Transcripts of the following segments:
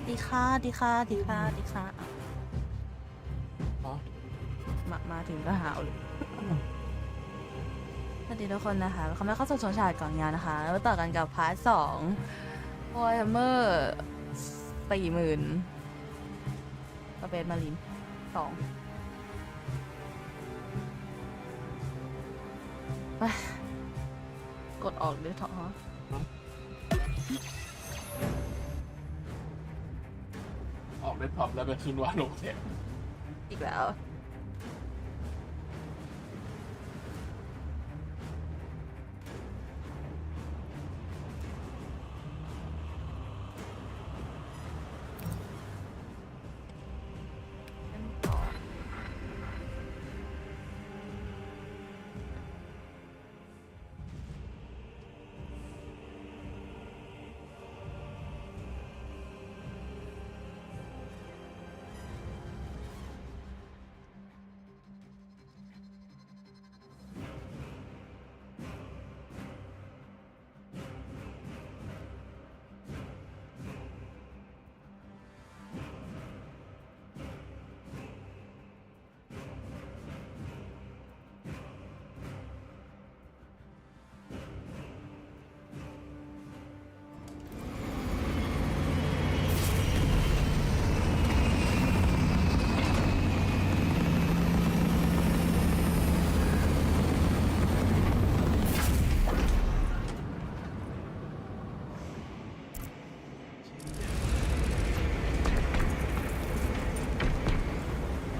ดีค่ะดีค่ะดีค่ะดีค่ะอ๋อ มาถึงก็หาวเลยสวัสดีทุกคนนะคะเขาไม่เข้าสู่ชมฉากก่อนงานนะคะแล้วต่อกันกับพาร์ท2 Warhammer 40,000ประเภทมาริน2ไปกดออกด้วยเถอะ ออกได้ท็อปแล้วไปขึ้นว่าลงเสียง อีกแล้ว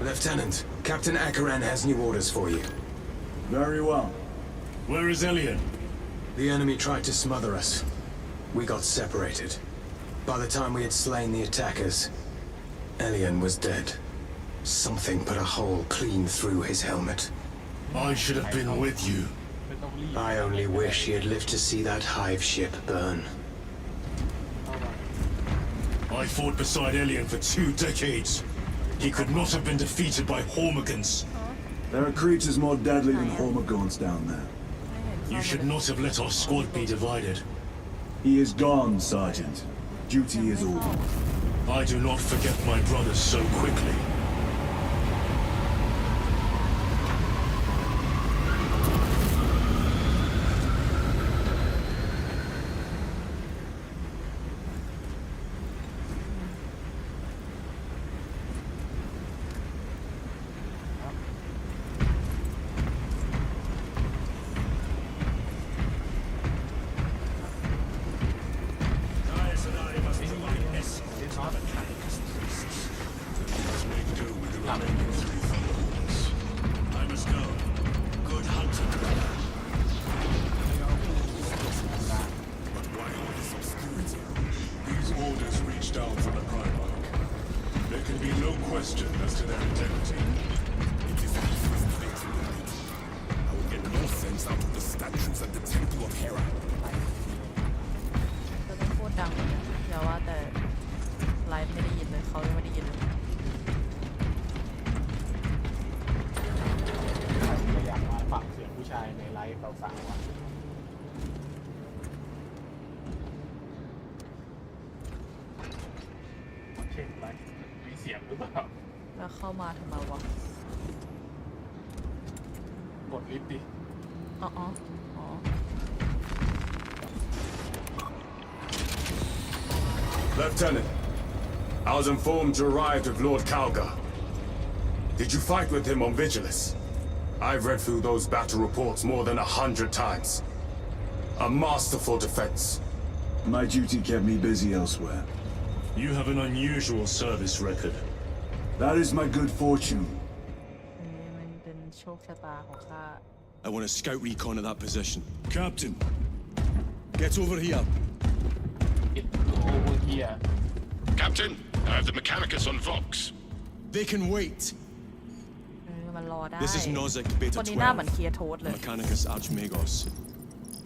Lieutenant, Captain Akaran has new orders for you. Very well. Where is Elian? The enemy tried to smother us. We got separated. By the time we had slain the attackers, Elian was dead. Something put a hole clean through his helmet. I should have been with you. ไม่ต้องรีบ I only wish he had lived to see that hive ship burn. เอาไว้ I fought beside Elian for 2 decades. He could not have been defeated by Hormigans. There are creatures more deadly than Hormigons down there. You should not have let our squad be divided. He is gone, Sergeant. Duty is over. I do not forget my brothers so quickly. I must go. Good hunting. But why all this obscurity? These orders reach down from the Primarch. There can be no question as to their integrity. It is the first place in the night. I will get no sense out of the statues at the Temple of Hera. ก็ต้องพูดดังอย่าว่าแต่ไลฟ์ไม่ได้ยินเลยเขายังไม่ได้ยินเลย ก็อยากมาฟังเสียงผู้ชายในไลฟ์สาวๆอ่ะเช็คไลฟ์มีเสียงหรือเปล่า แล้วเข้ามาทำไมวะ กดลิฟต์ดิ อ๋ออ๋อ Lieutenant, I was informed you arrived with Lord Calgar. Did you fight with him on Vigilus? I've read through those battle reports more than 100 times. A masterful defense. My duty kept me busy elsewhere. You have an unusual service record. That is my good fortune. มันเป็นโชคชะตาของข้า I want a scout recon at that position. Captain, Get over here. อิดโอเวอร์เฮีย Captain, I have the Mechanicus on Vox. They can wait. มันรอได้ This is Nozick คน Beta นี้หน้าเหมือน 12. เคียร์โทสเลย Mechanicus Archmagos.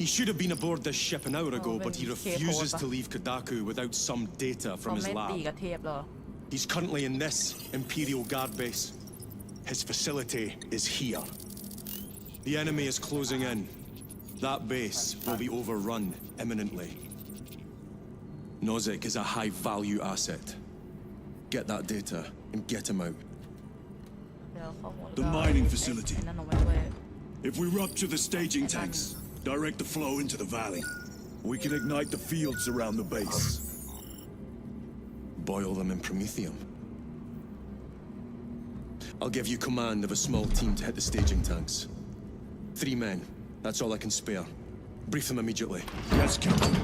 He should have been aboard this ship an hour ago, Oh, but he then refuses K-Pop. to leave Kodaku without some data เขา from his ไม่ตี lab. กับเทพเหรอ He's currently in this Imperial Guard base. His facility is here. The enemy is closing in. That base will be overrun imminently. Nozick is a high-value asset. Get that data and get him out. เดี๋ยวข้อมูล The mining facility. นั่นเอาไว้ด้วย If we rupture the staging tanks, direct the flow into the valley. We can ignite the fields around the base. Boil them in promethium. I'll give you command of a small team to hit the staging tanks. 3 men. That's all I can spare. Brief them immediately. Yes, Captain.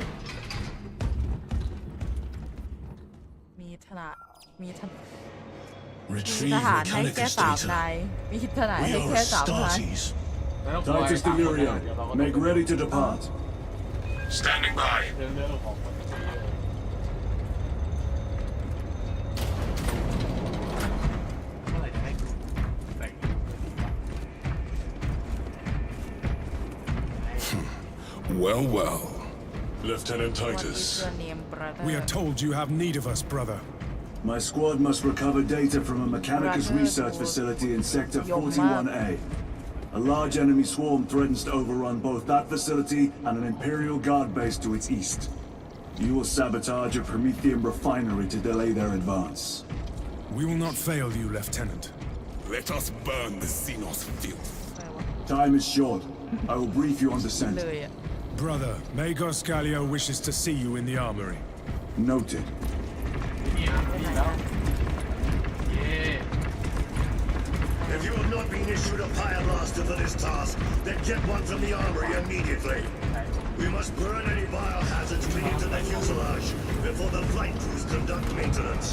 มีทหารมีท Retrieve หารให้แค่ Mechanicus 3 นา data. ยมีทหาร We ให้ are แค่3 นาย Astartes. ไม่ต้องกลัวไอ้ Titus สามคนนั้น Delirium, เดี๋ยวเราก็ make ready to depart. Standing by. เรื่องของคนที่เมื่อไหร่จะให้กูแต่ง Well, well. Lieutenant วันนี้ Titus, เพื่อนเนมประเท We are told you have need of us, brother. My squad must recover data from a Mechanicus research facility in Sector 41A. A large enemy swarm threatens to overrun both that facility and an Imperial Guard base to its east. You will sabotage a Promethium refinery to delay their advance. We will not fail you, Lieutenant. let us burn the Xenos filth. อะไรวะ Time is short. I will brief you on เล descent. ยอ่ะ Brother, Magos Gallio wishes to see you in the armory. Noted. นี่นะนี่แล้วเย้ If you have not been issued a fire blaster for this task, then get one from the armory immediately. We must burn any biohazards clinging to the fuselage before the flight crews conduct maintenance.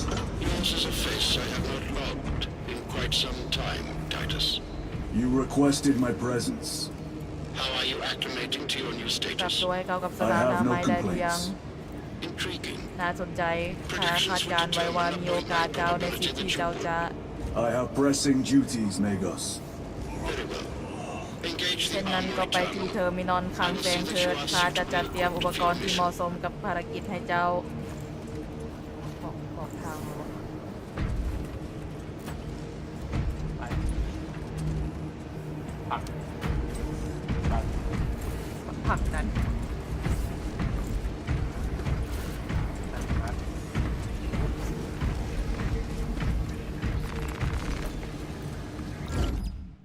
This is a face I have not logged in quite some time, Titus. You requested my presence. How are you acclimating to your new ปรับ status? ตัวให้เข้ากับสถานะใหม่ได้หรือยัง Intriguing. น่าสนใจคาดการณ์ไว้ว่ามีโอกาสเจ้าในสิ่งที่เจ้าจะ I have pressing duties, Magos. Very well. Engage เช่ the นนั้นก็ไป armory ที่ tower. เทอร์มินอลคลังแสงเถิดข้าจะจัดเตรียมอุปกรณ์ที่เหมาะสมกับภารกิจให้เจ้าบอกทางมาว่า ไปผักผัก ผลักดัน นะครับ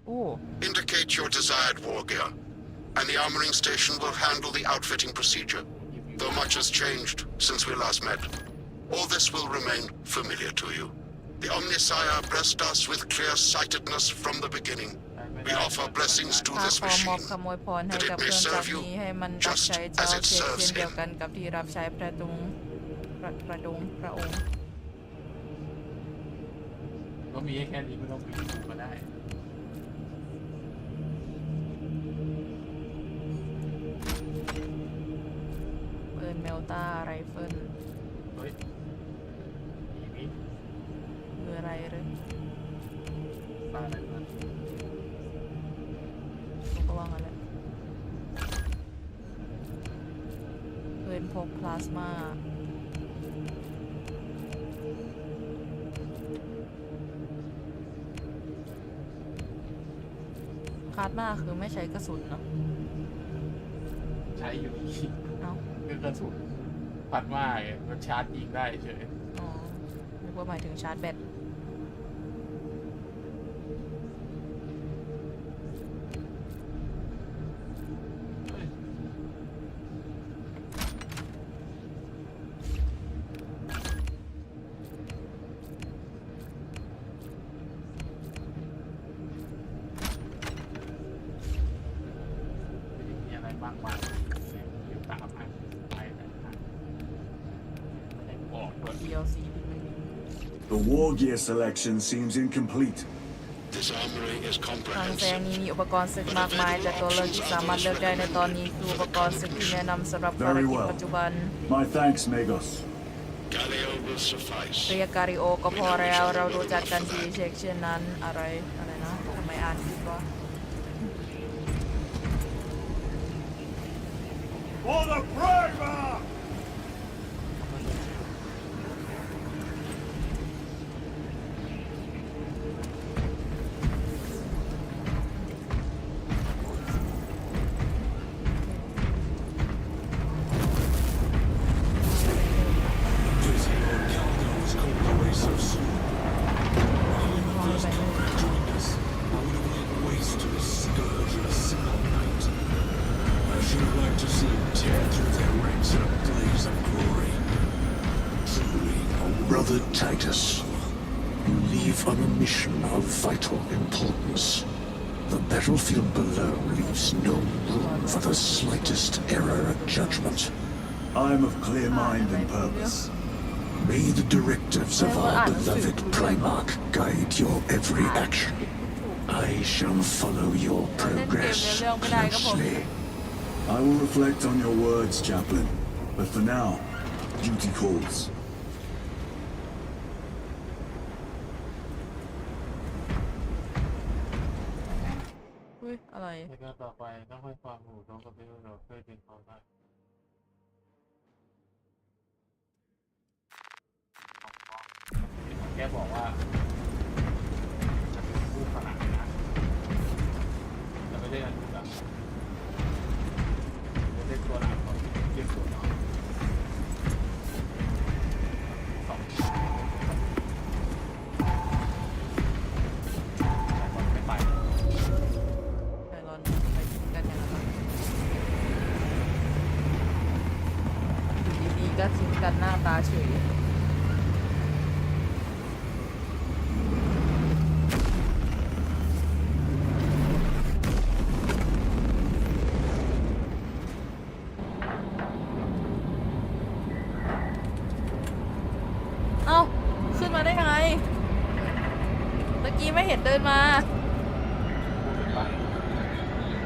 โอ้ Indicate your desired war gear, and the armoring station will handle the outfitting procedure. Though much has changed since we last met, all this will remain familiar to you. The Omnisire blessed us with clear-sightedness from the beginning. We offer blessings to ข้า this ขอมอบ machine, ขโมยพรให้ that กับ it เพื่ may อนจาก serve you นี้ให้มันรับ just ใช้เจ้า as it เช่น serves เดียว him. กันกับที่รับใช้พระองค์ ก็มีแค่นี้ไม่ต้องมีกูก็ได้ เอิร์นเมลตาไรเฟิล เฮ้ยมี คืออะไรหรือ ปลาอะไรมา ผมก็ว่างั้นแหละปืนพกพลาสมาคาดมาคือไม่ใช้กระสุนเนาะ ใช้อยู่นี่ เอ้า คือกระสุนปัดว่าไงมันชาร์จยิงได้เฉย อ๋อนึกว่าหมายถึงชาร์จแบต เฮ้ยมีอะไรมากมายอยู่ตามอ่ะไปนะครับไม่ได้บอกด้วย DLC ที่ไม่มี The war gear selection seems incomplete. This armory is ทางแซง comprehensive. นี้มีอุปกรณ์ศึกมากมายแต่ตัวเลือกที่สามารถเลือกได้ในตอนนี้คืออุปกรณ์ศึกที่แนะนำสำหรับภาร Very กิจ well. ปัจจุบัน My thanks, Magos. Galileo will suffice. เรียกการิโอก็พอแล้วเรารู้จักกันดีเช็คเช่นนั้นอะไรนะทำไมอ่านผิดวะ For the primer! Pity Lord Calgar was called away so soon. Brother Titus, you leave on a mission of vital importance. The battlefield below leaves no room for the slightest error of judgment. I am of clear mind and purpose. May the directives of our beloved Primarch guide your every action. I shall follow your progress closely. I will reflect on your words, Chaplain. But for now, duty calls. อุ้ยอะไร ในการต่อไปต้องให้ความรู้ตรงกับที่เราเคยเป็นเขาได้แกบอกว่าจะเป็นคู่ขนานนะจะไม่ได้อันนี้แบบไม่ได้ตัวหลักของเกี่ยวกับน้องสองแต่ก็ไม่ไป ไปรอนไปกันอย่างไรอยู่ดีๆก็ทิ้งกันหน้าตาเฉยเอ้าขึ้นมาได้ไงเมื่อกี้ไม่เห็นเดินมา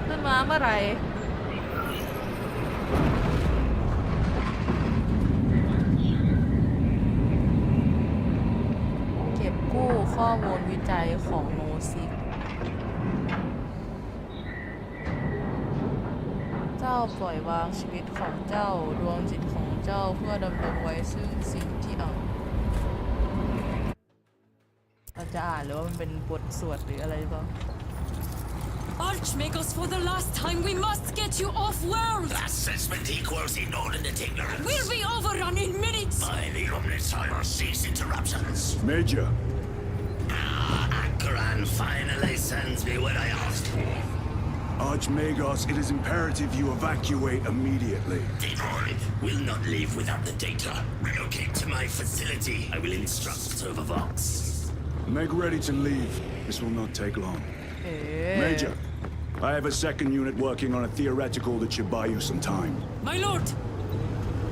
ขึ้นมาเมื่อไหร่เก็บกู้ข้อมูลวิจัยของโนซิกเจ้าปล่อยวางชีวิตของเจ้าดวงจิตของเจ้าเพื่อดำรงไว้ซึ่งสิ่งที่เราจะอ่านหรือว่ามันเป็นบทสวดหรืออะไรบ้าง Archmagos, for the last time, we must get you off-world! Assessment equals inordinate ignorance. We'll be overrun in minutes! By the Omnissiah, cease interruptions. Major, Akran finally sends me what I asked for. Archmagos, it is imperative you evacuate immediately. Devon will not leave without the data. Relocate to my facility. I will instruct Servovox. Make ready to leave. This will not take long. Major, I have a second unit working on a theoretical that should buy you some time. My lord!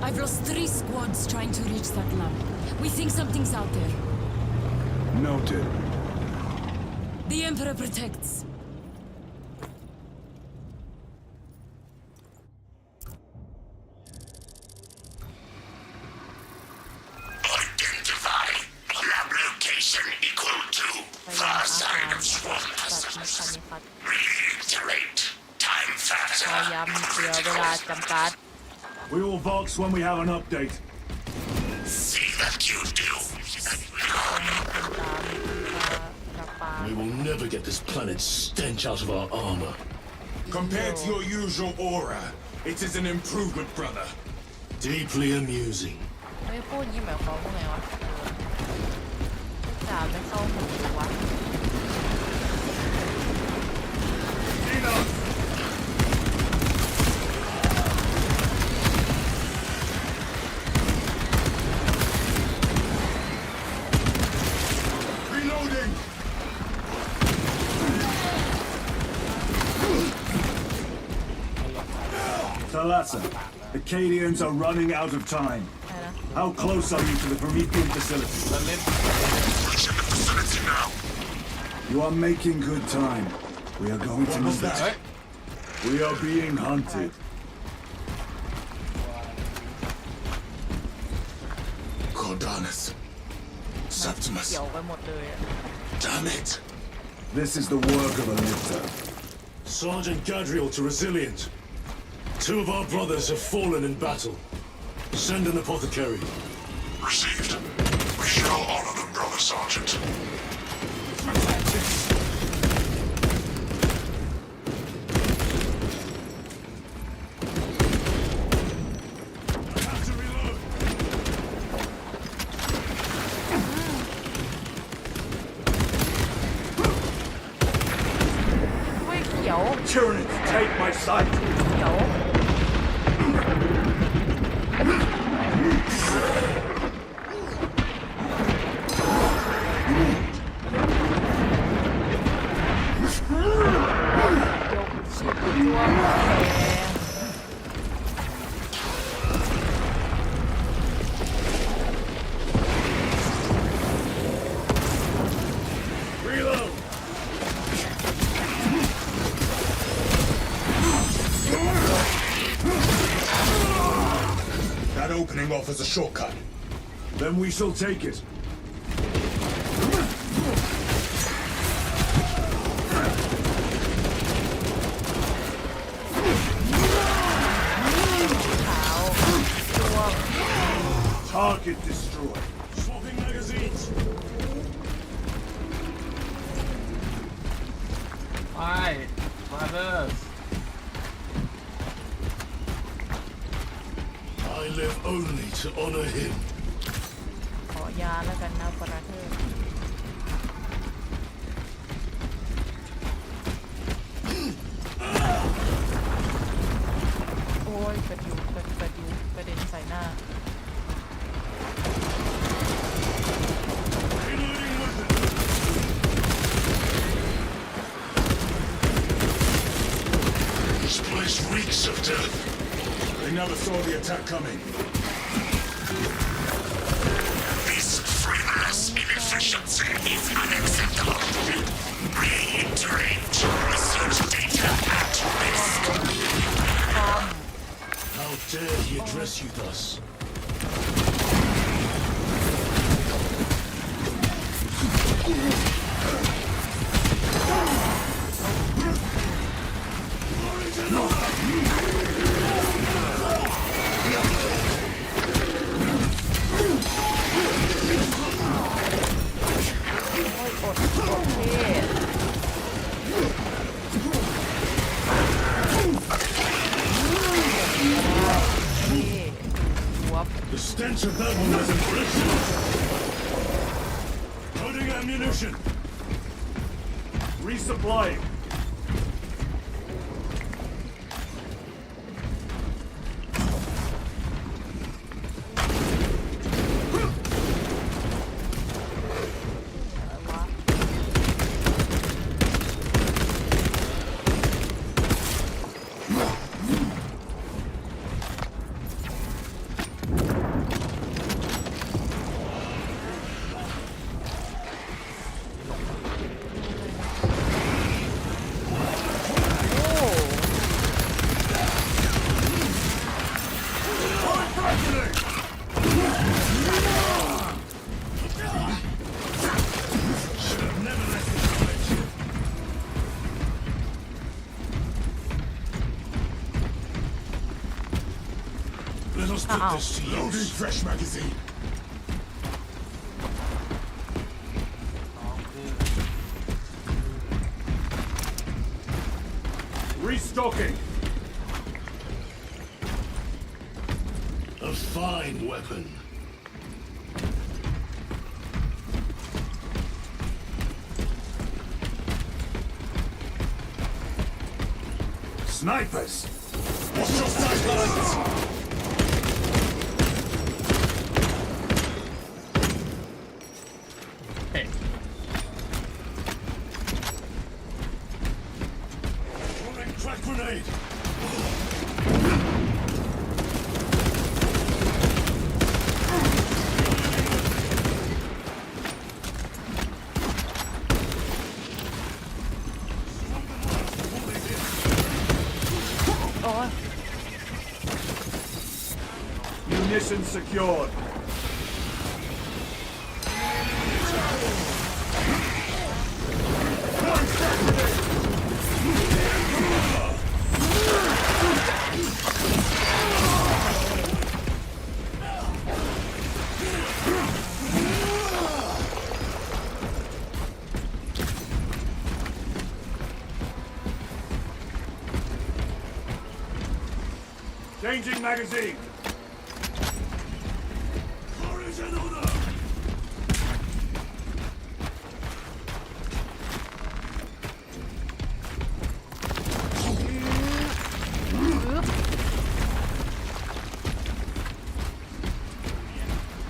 I've lost 3 squads trying to reach that lab. We think something's out there. Noted. The Emperor protects. Identify. Lab location equal to far side of Swarm Passages. Reiterate. Time พอ factor. ย้ำเตือเวลาจำกัด We will Vox when we have an update. See that you do. กระปา We will never get this planet's stench out of our armor. Compared to your usual aura, it is an improvement, brother. Deeply amusing. ไม่พูดยิ้มหมายความว่าไงวะจ่าไม่เข้าหูเลยวะ Reloading! Thalassa, the Cadians are running out of time. How close are you to the Promethean facility? Reaching the facility now. You are making good time. We are going to need it. We are being hunted. Cordanus. Septimus. เกี่ยวไปหมดเลยอะ Damn it. This is the work of a lifter. Sergeant Gadriel to Resilient. 2 of our brothers have fallen in battle. Send an apothecary. Received. We shall honor them, Brother Sergeant. Have to reload. อุ้ยเขียว Tyranids, take my sight. เขียว offers a shortcut. Then we shall take it. ขาวตัว Target destroyed. Swapping magazines. ไป brothers I live only to honor him. ขอยาแล้วกันนะประเทศโอ้ยกระดูกกระเด็นใส่หน้า This place reeks of death. They never saw the attack coming. This frivolous inefficiency is unacceptable. Reiterate, research data at risk. How dare he address you thus? The stench of that one was impressive. Loading ammunition. Resupplying. Let us put this to Loading use. fresh magazine. Restocking. A fine weapon. Snipers. Watch your sightlines! Hey. Throwing crack grenade. Munitions secured. Changing magazine. Courage and honor.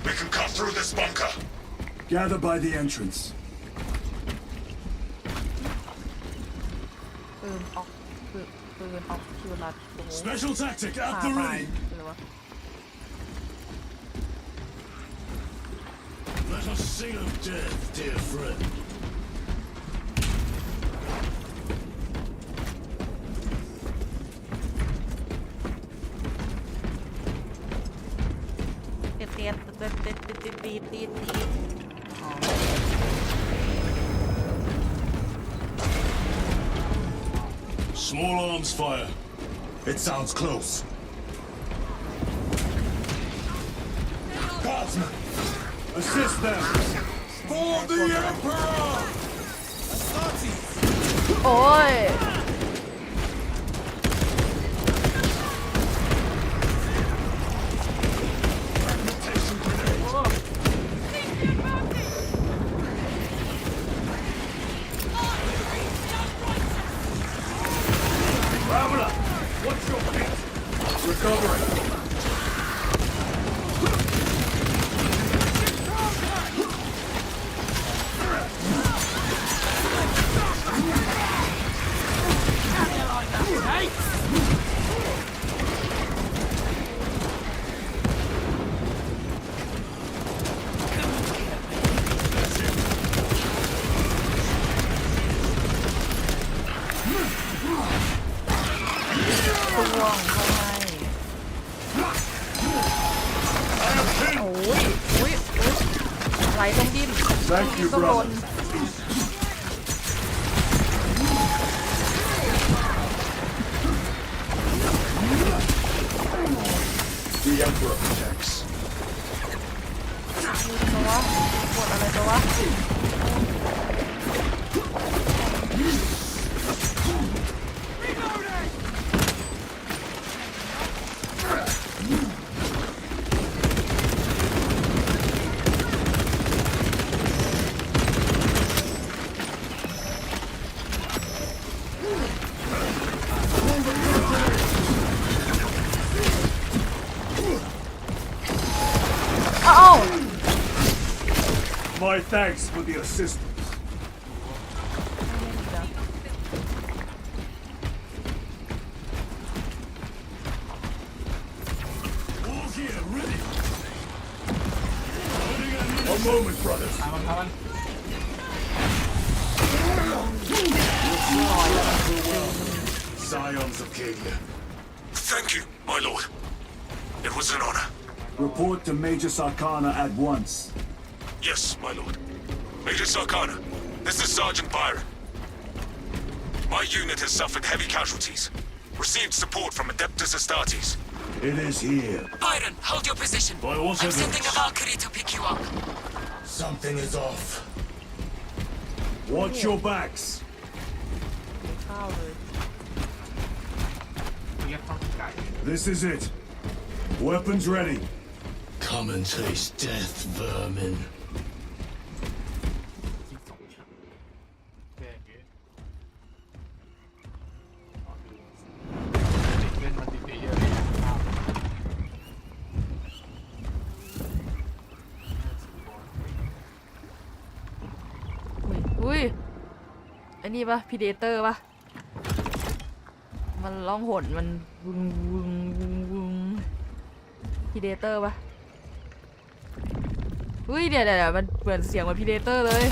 We can cut through this bunker. Gather by the entrance. ปืนออกคิวรัดโอ้โห Special tactic at ผ่า the ตาย ready. เลยวะ Let us sing of death, dear friend. ตีอ๋อ Small arms fire. It sounds close. Guardsmen, Assist them! for the Emperor! โอ้ย Traveler, what's your fate? Recovering.ไหลตรงดิ้น Thank you, ต้องโดน brother. The Emperor protects. ตัววะปวดอะไรตัววะ My thanks for the assistance. All here, ready. A moment, brothers. ทำมัน Scions of Cadia. Thank you, my lord. It was an honor. Report to Major Sarkana at once. Yes, my lord. Major Sarkana, this is Sergeant Byron. My unit has suffered heavy casualties. Received support from Adeptus Astartes. It is here. Byron, hold your position. By what I'm evidence? sending a Valkyrie to pick you up. Something is off. Watch your backs. ข้าวเลย เรียกข้าวไก่ This is it. Weapons ready. Come and taste death, vermin. ที่สองชั้นแค่นี้ติดเล่นมาติดเยอะเลยครับ อุ้ยไอ้นี่ปะพีเดเตอร์ปะมันร้องหนมันวุ้งวุ้งวุ้งวุ้งพีเดเตอร์ปะอุ้ยเดี๋ยวมันเหมือนเสียงเหมือนพีเดเตอร์เลย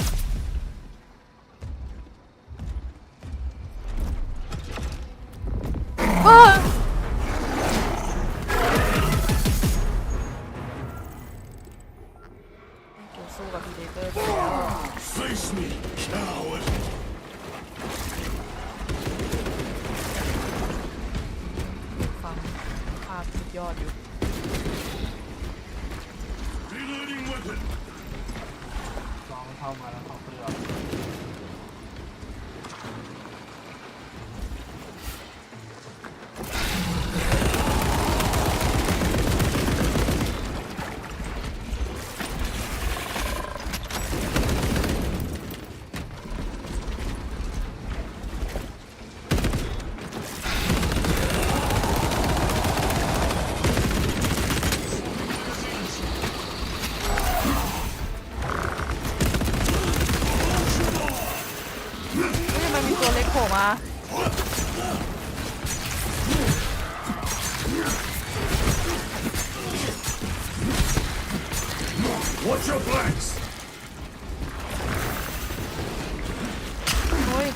เกี่ยวสู้กับพีเดเตอร์ไปแล้ว Face me, coward. ฟังภาพสุดยอดอยู่ Reloading weapon. ลองเข้ามาแล้วเขาเปลือก ทำไมมีตัวเล็กโผล่มา Watch your flanks. โอ้ย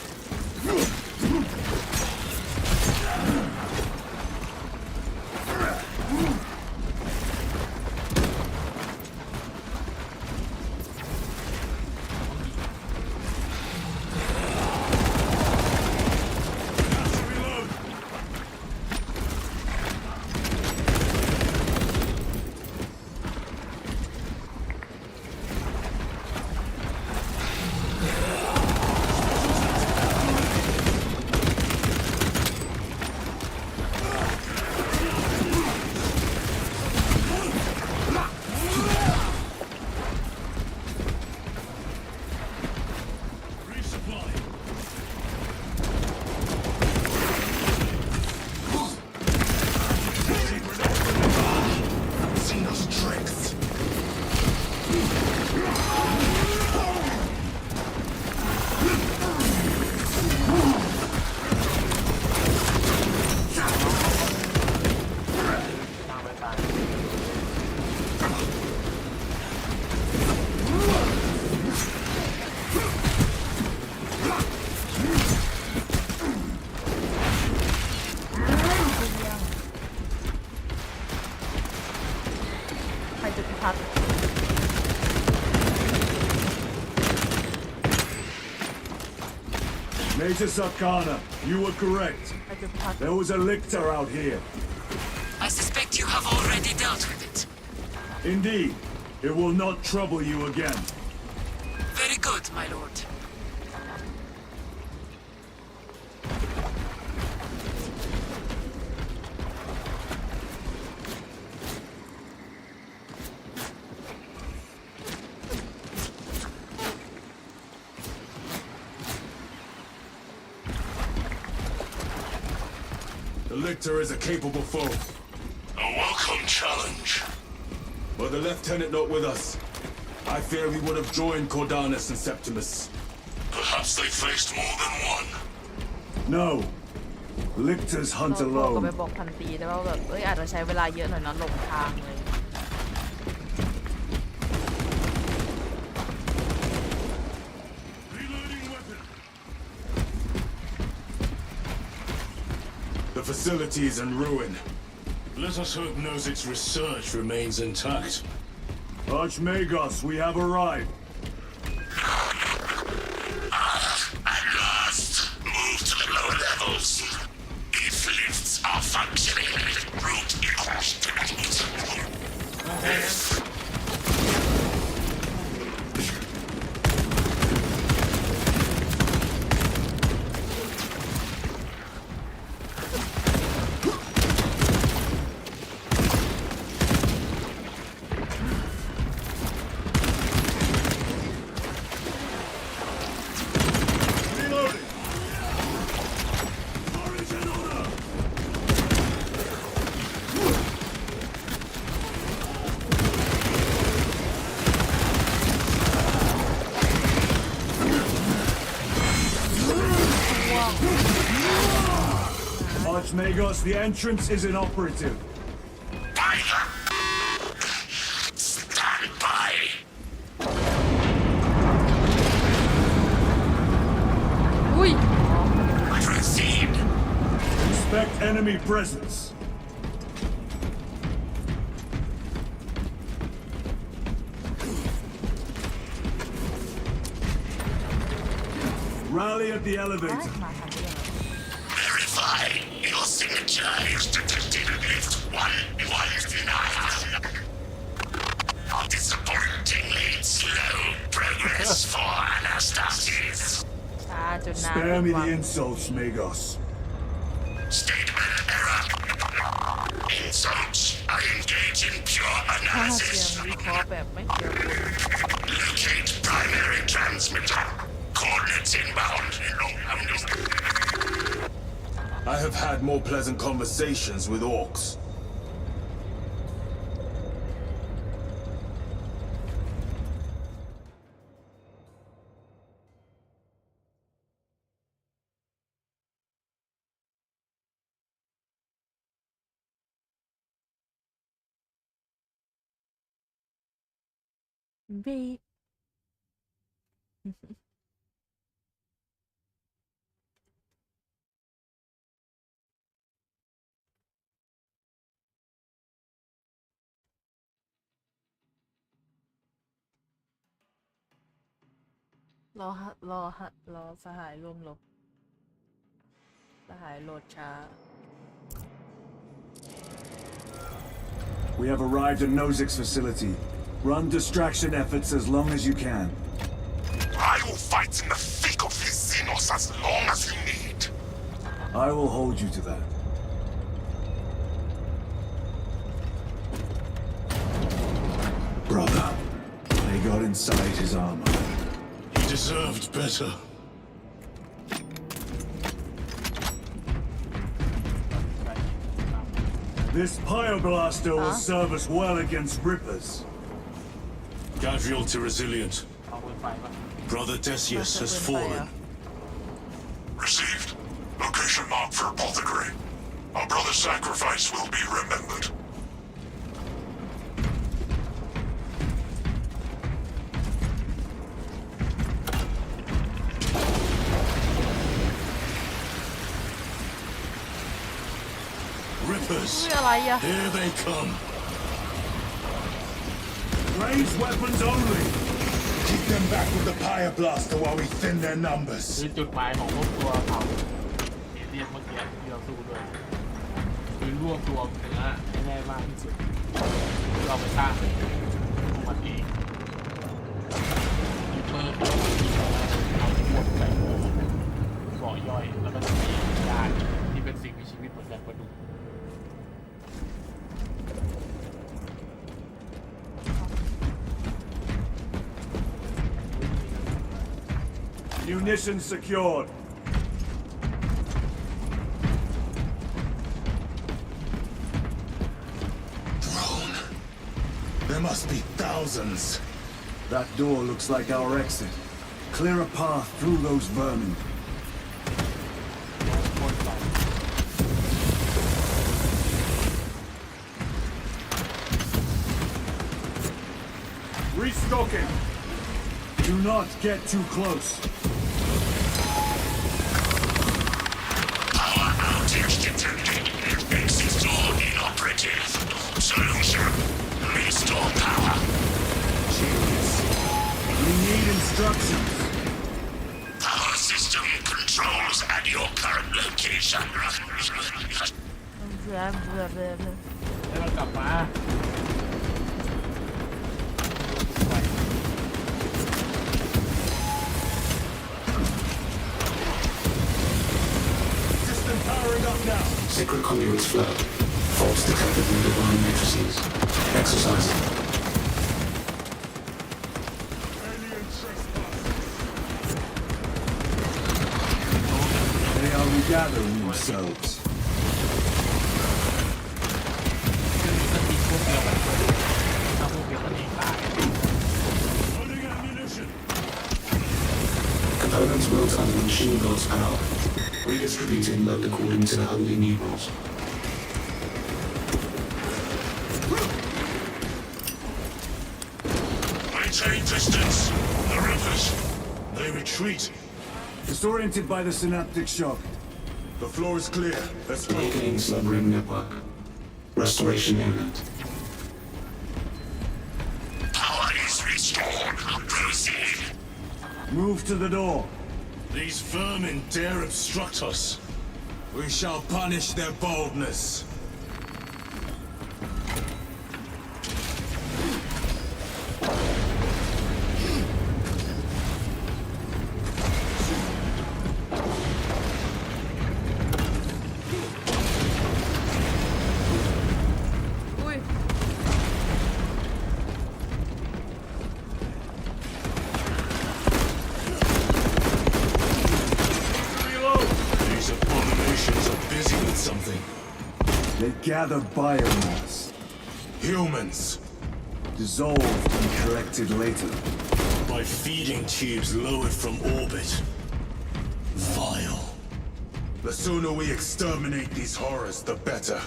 Major Sakana, you were correct. ไปจุดพัก There was a lictor out here. I suspect you have already dealt with it. Indeed, it will not trouble you again. Very good, my lord. The lictor is a capable foe, A welcome challenge. but the lieutenant not with us. I fear we would have joined Cordanus and Septimus. Perhaps they faced more than one. No. Lictors เรา hunt ก็ไป alone. บอกพันตีแต่ว่าแบบอาจจะใช้เวลาเยอะหน่อยนะหลงทางเลย Reloading weapon. The facility is in ruin. Let us hope Nozick's research remains intact. Archmagos, we have arrived. At last, move to the lower levels. If lifts are functioning, route equals Reloading. Origin order. Archmagos, the entrance is inoperative. Stand by. อุ้ย Proceed. Inspect enemy presence. Rally at the elevator. มาทางนี้เหรอ Verify your signature is detected at lift 119. A disappointingly slow progress for Anastasis. ช้าจนนาน Spare me ผิดหวัง the insults, Magos. Statement error. Insults. I engage in pure ถ้าเสียง analysis. วิเคราะห์แบบไม่เกี่ยวกับ Locate primary transmitter. Coordinates inbound. I have had more pleasant conversations with orcs. Beep. รอสหายร่วมรบสหายโหลดช้า We have arrived at Nozick's facility. Run distraction efforts as long as you can. I will fight in the thick of his Xenos as long as you need. I will hold you to that. Brother, they got inside his armor. He deserved better. This Pyoblaster will serve us well against Rippers. Gadriel to resilient. เอาปืนไฟป่ะ Brother Decius has fallen. Received. Location marked for apothecary. Our brother's sacrifice will be remembered. Rippers. อะไรอ่ะ Here they come. Ranged weapons only. Keep them back with the Pyre Blaster while we thin their คือ numbers. จุดหมายของพวกตัวเผาเอเลี่ยนเมื่อกี้ที่เราสู้ด้วยคือรวบรวมเนื้อให้ได้มากที่สุดเพื่อเอาไปสร้างของมันเองมีเพิ่มเอาพวกใส่บ่อย่อยแล้วก็จะมีญาติที่เป็นสิ่งมีชีวิตเหมือนกันประดุก Munitions secured. Drone. There must be thousands. That door looks like our exit. Clear a path through those vermin. Restocking. Do not get too close. Power outage detected. Exit door inoperative. Solution. Restore power. We need instructions. Power system controls at your current location. เบื่อ ให้มันกลับมา System powering up now. Sacred conduits flow. Faults detected in divine matrices. Exercising. Alien trespass. They are regathering themselves. จะมีพวกเดียวกันถ้าพวกเดียวกันเองตาย Loading ammunition. Components built under the machine god's power. Redistributing load according to the holy needles. Maintain distance. The Reapers. They retreat. Disoriented by the synaptic shock. The floor is clear. Let's go. Awakening slumbering network. Restoration imminent. Power is restored. Proceed. Move to the door. These vermin dare obstruct us. We shall punish their boldness. These abominations are busy with something. They gather biomass. Humans. Dissolved and collected later. By feeding tubes lowered from orbit. Vile. The sooner we exterminate these horrors, the better.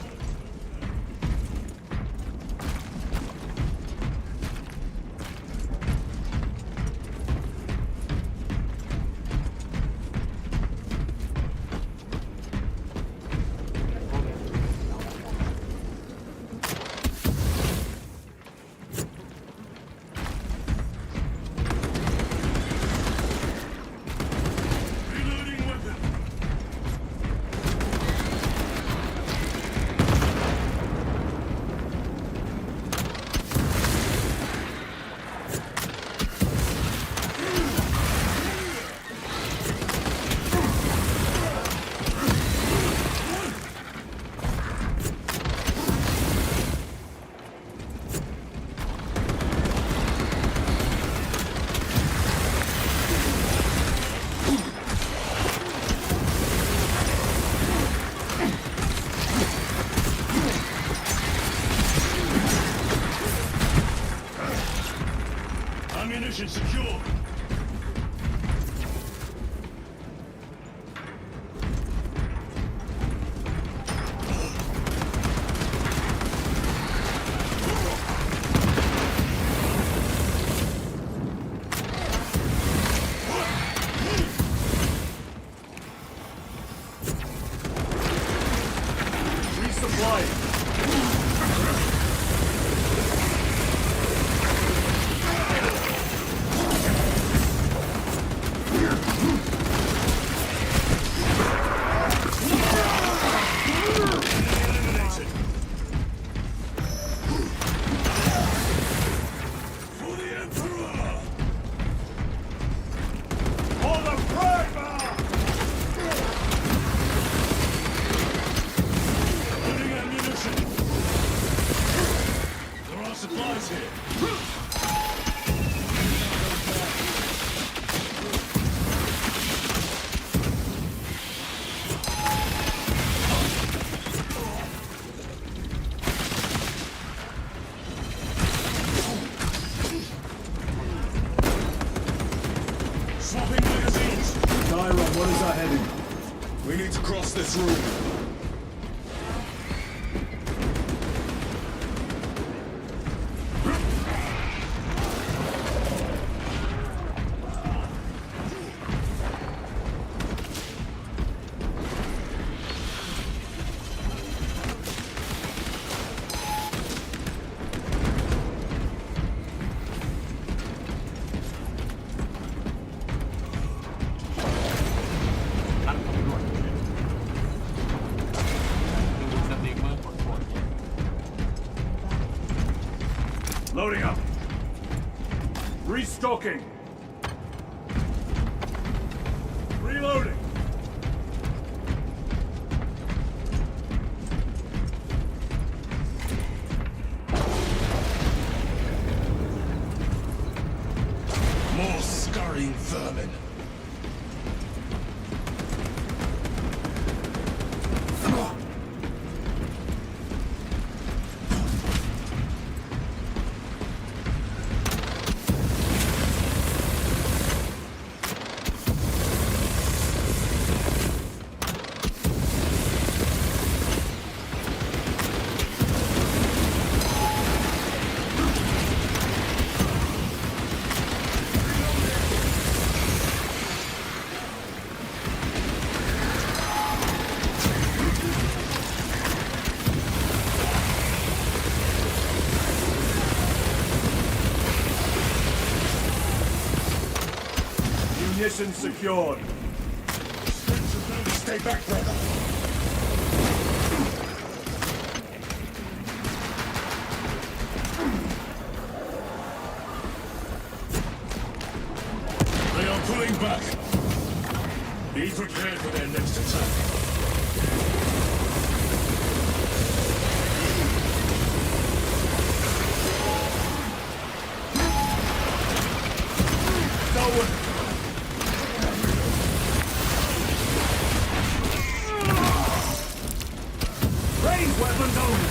Reloading weapon. Ammunition secure. Resupply. Swapping magazines. Tyron, what is our heading? We need to cross this room. Loading up. Restocking. Reloading. More scurrying vermin. Munition secured. Stay back, brother. They are pulling back. Be prepared for their next attack. Range weapons only.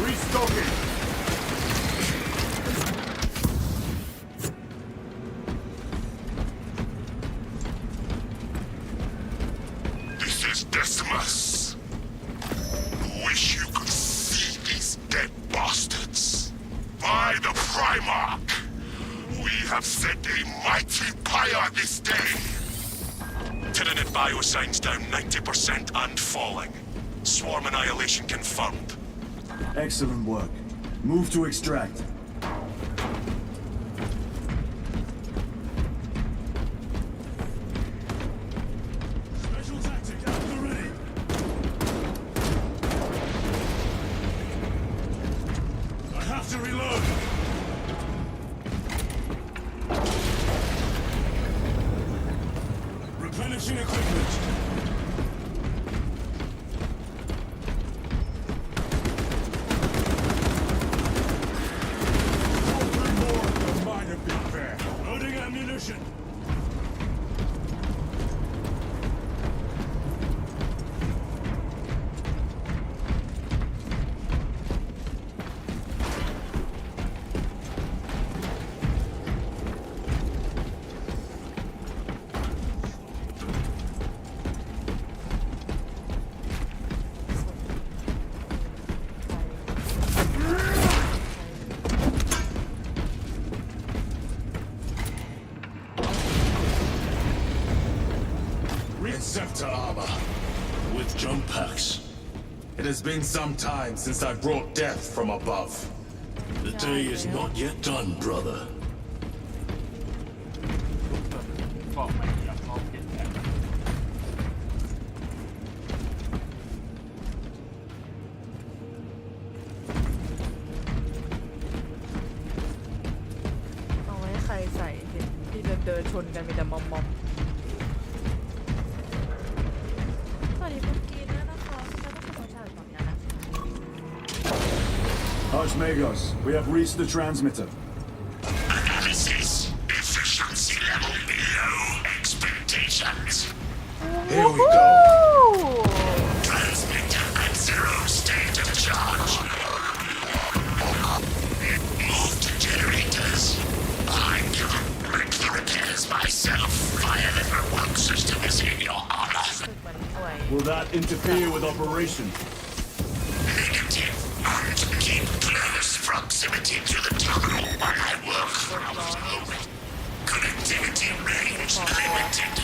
Restocking. This is Decimus. Wish you could see these dead bastards. By the Primarch, we have set a mighty pyre this day. Tyranid biosigns down 90% and falling. Swarm annihilation confirmed. Excellent work. Move to extract. Special tactic at the ready. I have to reload. Replenishing equipment. Open more. There might have been fair. Loading ammunition. Receptor armor. With jump packs. It has been some time since I brought death from above. The day is not yet done, brother. ก็ไม่อยากเข้าเก็บแอบ เอาไว้ใครใส่ที่เดินชนกันมีแต่มอมสวัสดีคุณกีนด้วยนะคะฉันต้องขอชาติก่อนนะ Archmagos, we have reached the transmitter. Analysis. Efficiency level below expectations. Here we go. Transmitter at interfere with operation. Negative. And keep close proximity to the tunnel while I work from home. Connectivity range limited.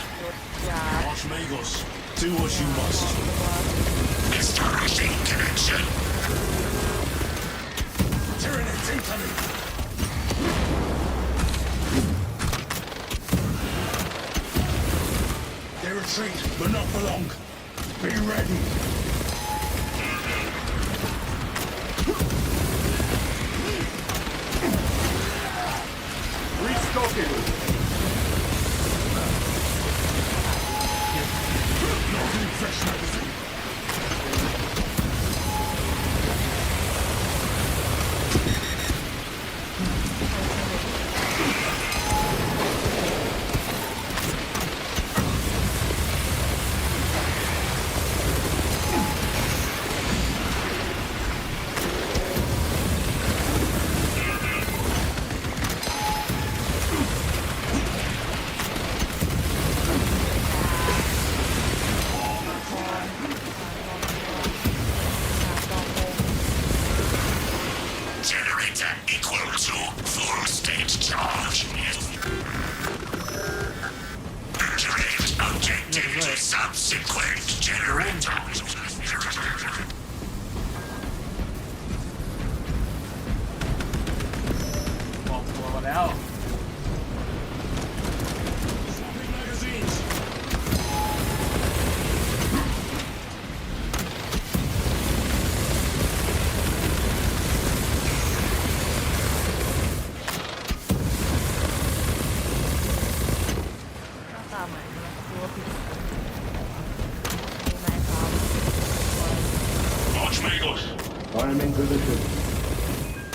Archmagos, do what you must. Establishing connection. Tyranids incoming. They retreat, but not for long. Be ready. Restocking. Loading fresh magazine. Generator equal to full state charge. Activate objective to subsequent generator. ออกตัวมาแล้ว Swapping magazines. หน้าตาใหม่เลยดูว่าผิดดูไหมครับ Archmagos. I am in position.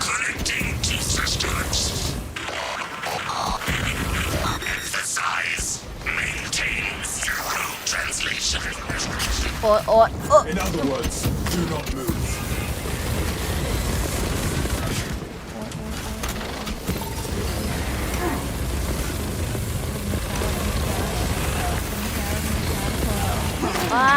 Connecting to systems. Emphasize. Maintain zero translation. โอ๊ยโอ๊ยโอ๊ย In other words, do not move. ว่า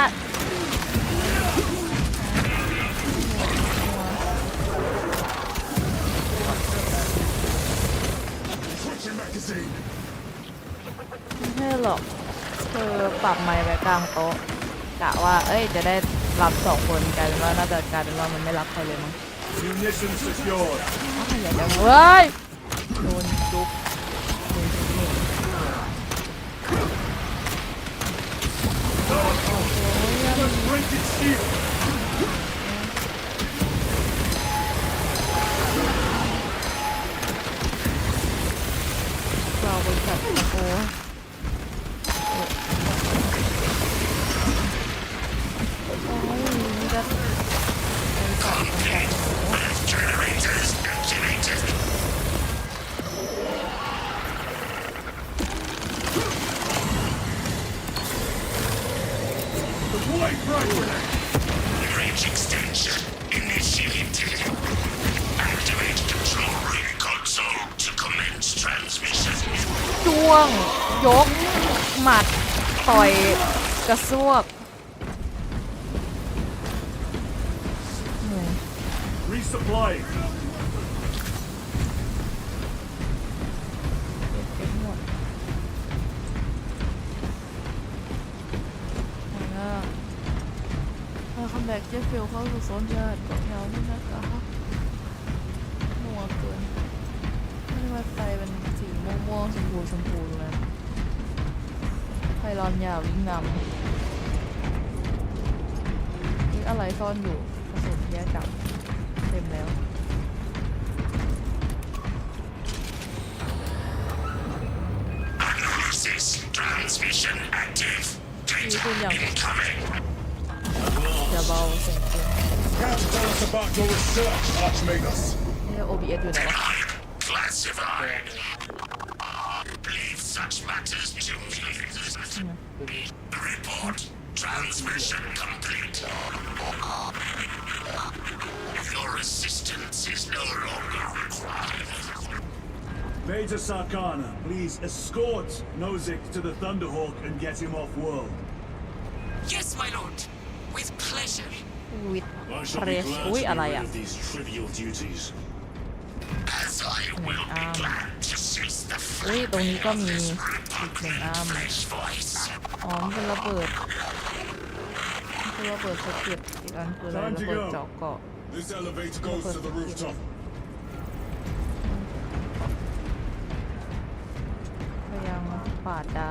Switching magazine. ไม่ใช่หรอกคือปรับไมค์ไว้กลางโต๊ะกะว่าเอ้ยจะได้รับสองคนกลายเป็นว่าน่าจะกลายเป็นว่ามันไม่รับใครเลยมั้ง Munition secured. อยากจะเว้ยโดนจุ๊บโดนจุ๊บนี่ Just rented steel. เราบริษัทโอ้นี่ก็เป็นสองคนกัน Generators activated. The white rifle. Range extension initiated. Activate control room console to commence transmission. จ้วงยกหมัดต่อยกระซวกเหนื่อย Resupplying. เก็บหมดแล้วคัมแบ็กเจฟฟิลเข้าสู่โซนยอดของเราที่นะคะมัวเกินไม่ได้ว่าไฟเป็นสีม่วงๆชมพูตรงนั้นไพลอนยาววิ่งนำนี่อะไรซ่อนอยู่กระสุนแยกกลับเต็มแล้ว Analysis transmission active. Data incoming. จะเบาเสียงเกิน Can't tell us about your research, Archmagos. นี่ OBS อยู่ไหนวะ Classified. Leave such matters to me. Report. Transmission complete. Your assistance is no longer required. Major Sarkana, please escort Nozick to the Thunderhawk and get him off world. Yes, my lord. With วิด I เพ shall ร be ส glad อุ้ย to อะไร be rid อ่ะ of these trivial duties. As I will be glad to cease the อุ้ย flame ตรงนี้ก็มีอีก of หนึ่งอาร์ม His voice. อ๋อมันเป็นระเบิดมันคือระเบิดสะเก็ดอีกอันคืออะไรระเบิดเจาะเกาะ This elevator goes to the rooftop. พยายามปาดดา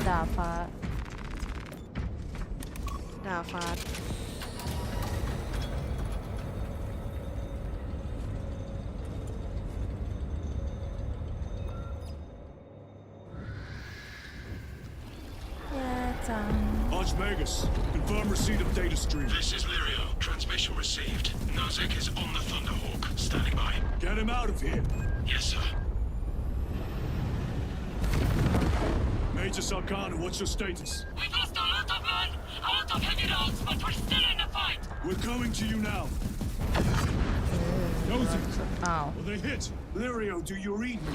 ดาฟ้าแย่จัง Archmagus, confirm receipt of data stream. This is Lirio. Transmission received. Nozick is on the Thunderhawk. Standing by. Get him out of here. Yes, sir. Major Sarkana, what's your status? We've lost a lot of men, a lot of heavy rounds, but we're still in the fight. We're coming to you now. Nosy, อ้าว are they hit? Lirio, do you read me?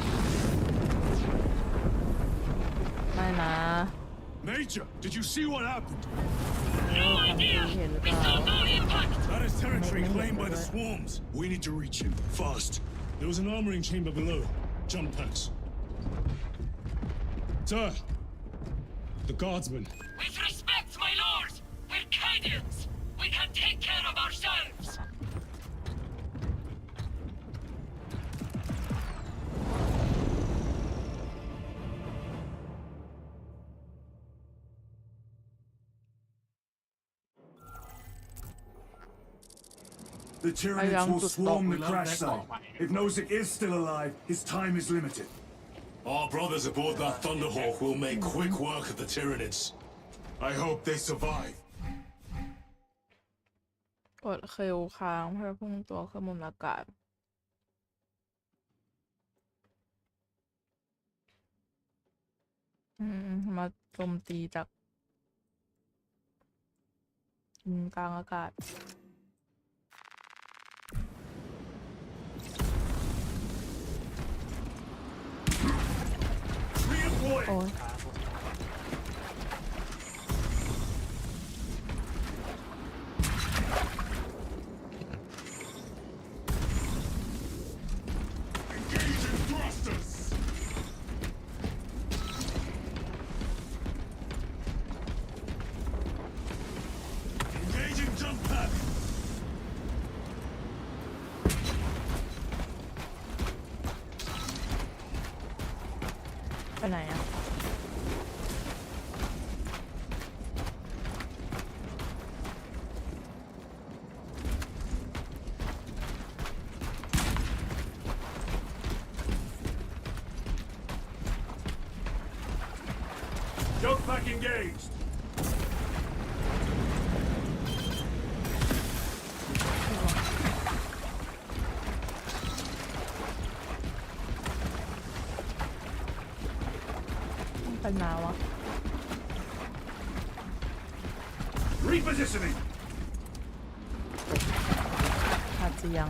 ไม่นะ Major, did you see what happened? No idea. เห็นหรือเป We ล่า saw no impact. That is territory Maybe claimed by the right. swarms. We need to reach him, fast. There was an armoring chamber below. Jump packs. Sir, the guardsmen. With respect, my lord, we're Cadians. We can take care of ourselves. The Tyranids will swarm the crash site. If Nozick is still alive, his time is limited. Our brothers aboard that Thunderhawk will make quick work of the Tyranids. I hope they survive. กดเคลค้างเพื่อพุ่งตัวขึ้นมุมอากาศมาโจมตีจากกลางอากาศ Redeploy! โอ้ย Engaging thrusters. Engaging jump pack. ไปไหนอ่ะ Jump pack engaged! ไปมาวะ Repositioning! อาจจะยัง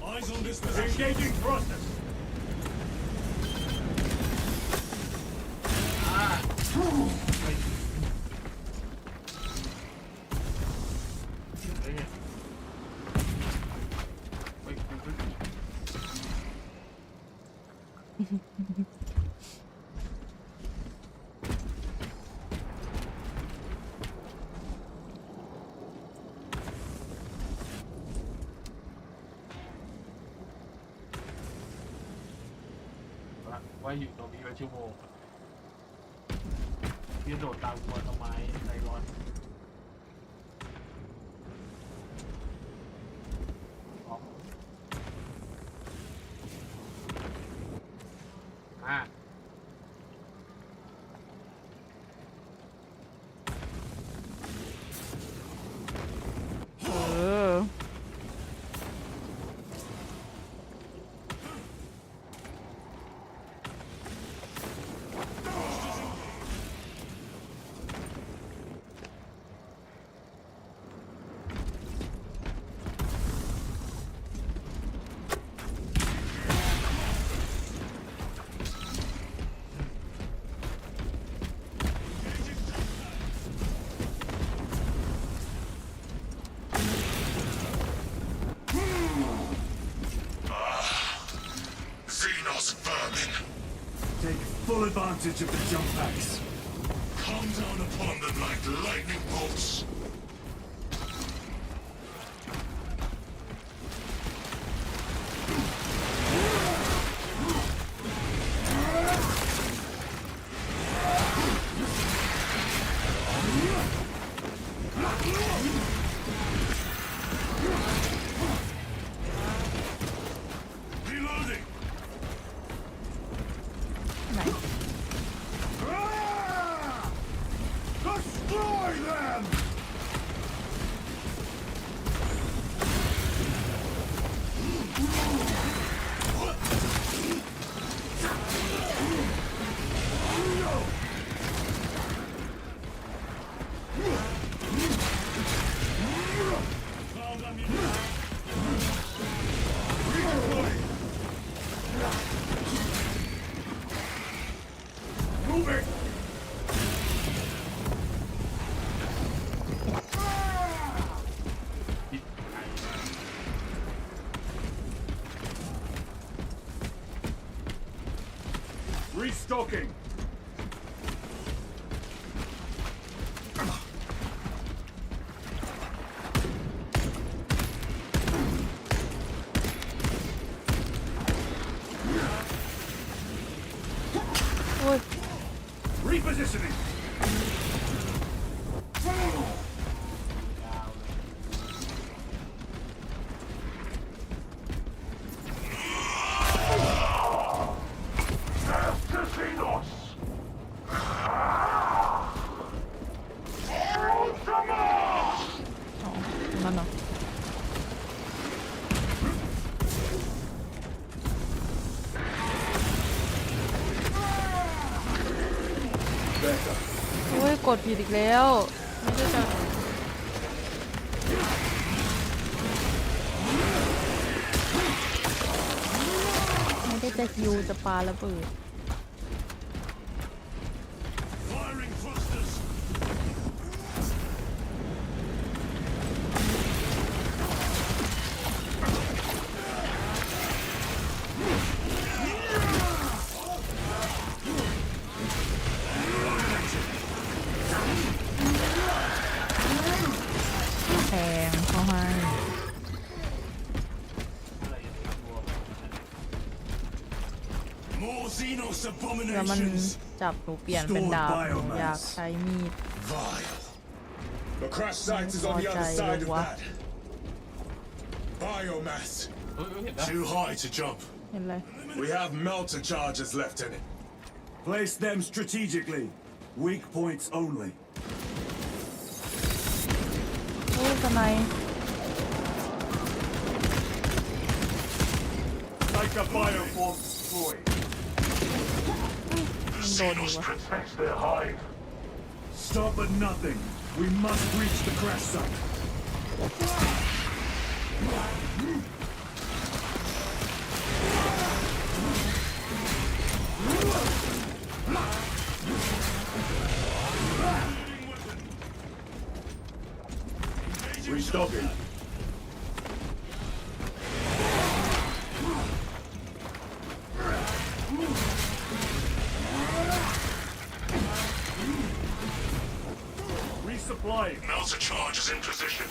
Eyes on this position. Engaging thrusters! ว่าอยู่ตรงนี้เป็นชั่วโมงที่โดดตามวัวทำไมใจร้อน advantage of the jump packs. Come down upon them like lightning bolts. Reloading. ไหน Destroy them! Moving! Restocking! Repositioning! Asesinos! นั่นเหรอโอ้ยกดผิดอีกแล้วไม่ได้จะฮิวจะปาระเบิด Firing thrusters! แทงเขาให้ More Xenos แล้วมัน abominations! จับหนูเปลี่ยนเป็นดาบหนูอยากใช้มีด Vile. The crash site is on the other side of that. Biomass. เห็นนะ Too high to jump. เห็นไร We have melter charges left in it. Place them strategically. Weak points only. โอ้ยทำไม Like a bioform destroyed. มันโดนอยู่ Xenos วะ protect their hive. Stop at nothing. We must reach the crash site. Restocking. Resupplying. Melter charge is in position.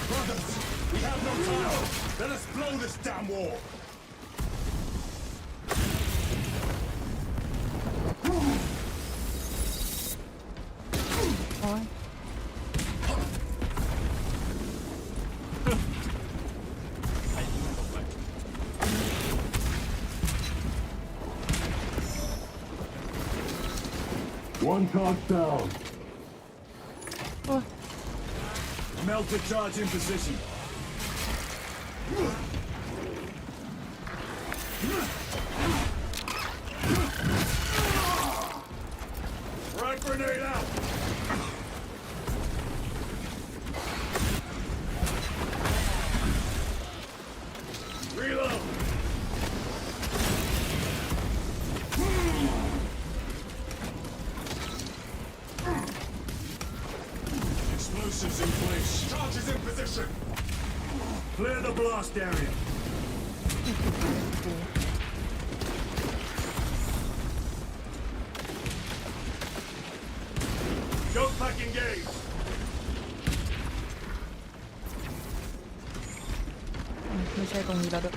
Brothers, we have no time. Let us blow this damn wall. โอ้ย One card down. โอ้ย Melter charge in position. Frag grenade out. Reload. Explosives in place. Charges in position. Clear the blast area. engage. ไม่ใช่ตรงนี้แล้วด้วย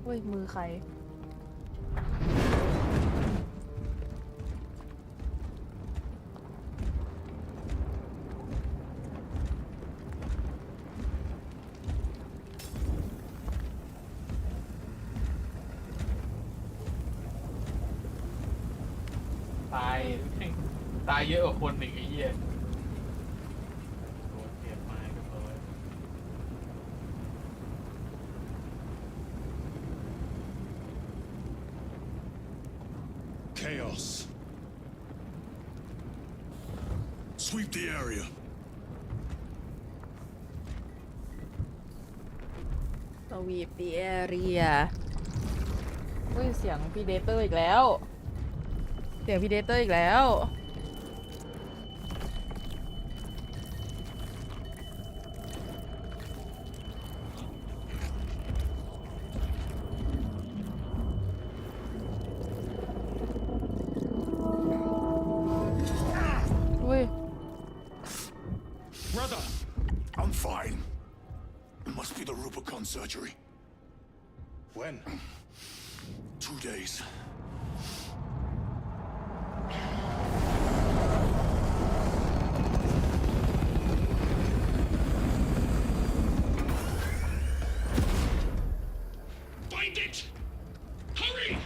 เฮ้ยมือใครตายเยอะกว่าคนหนึ่งไอ้เหี้ยโดนเปลี่ยนไม้ก็เลย Chaos. Sweep the area. สวีปปีแอเรียเฮ้ยเสียงพีเดเตอร์อีกแล้วเสียงพีเดเตอร์อีกแล้วBrother, I'm fine. It must be the Rubicon surgery. When? 2 days. Find it! Hurry!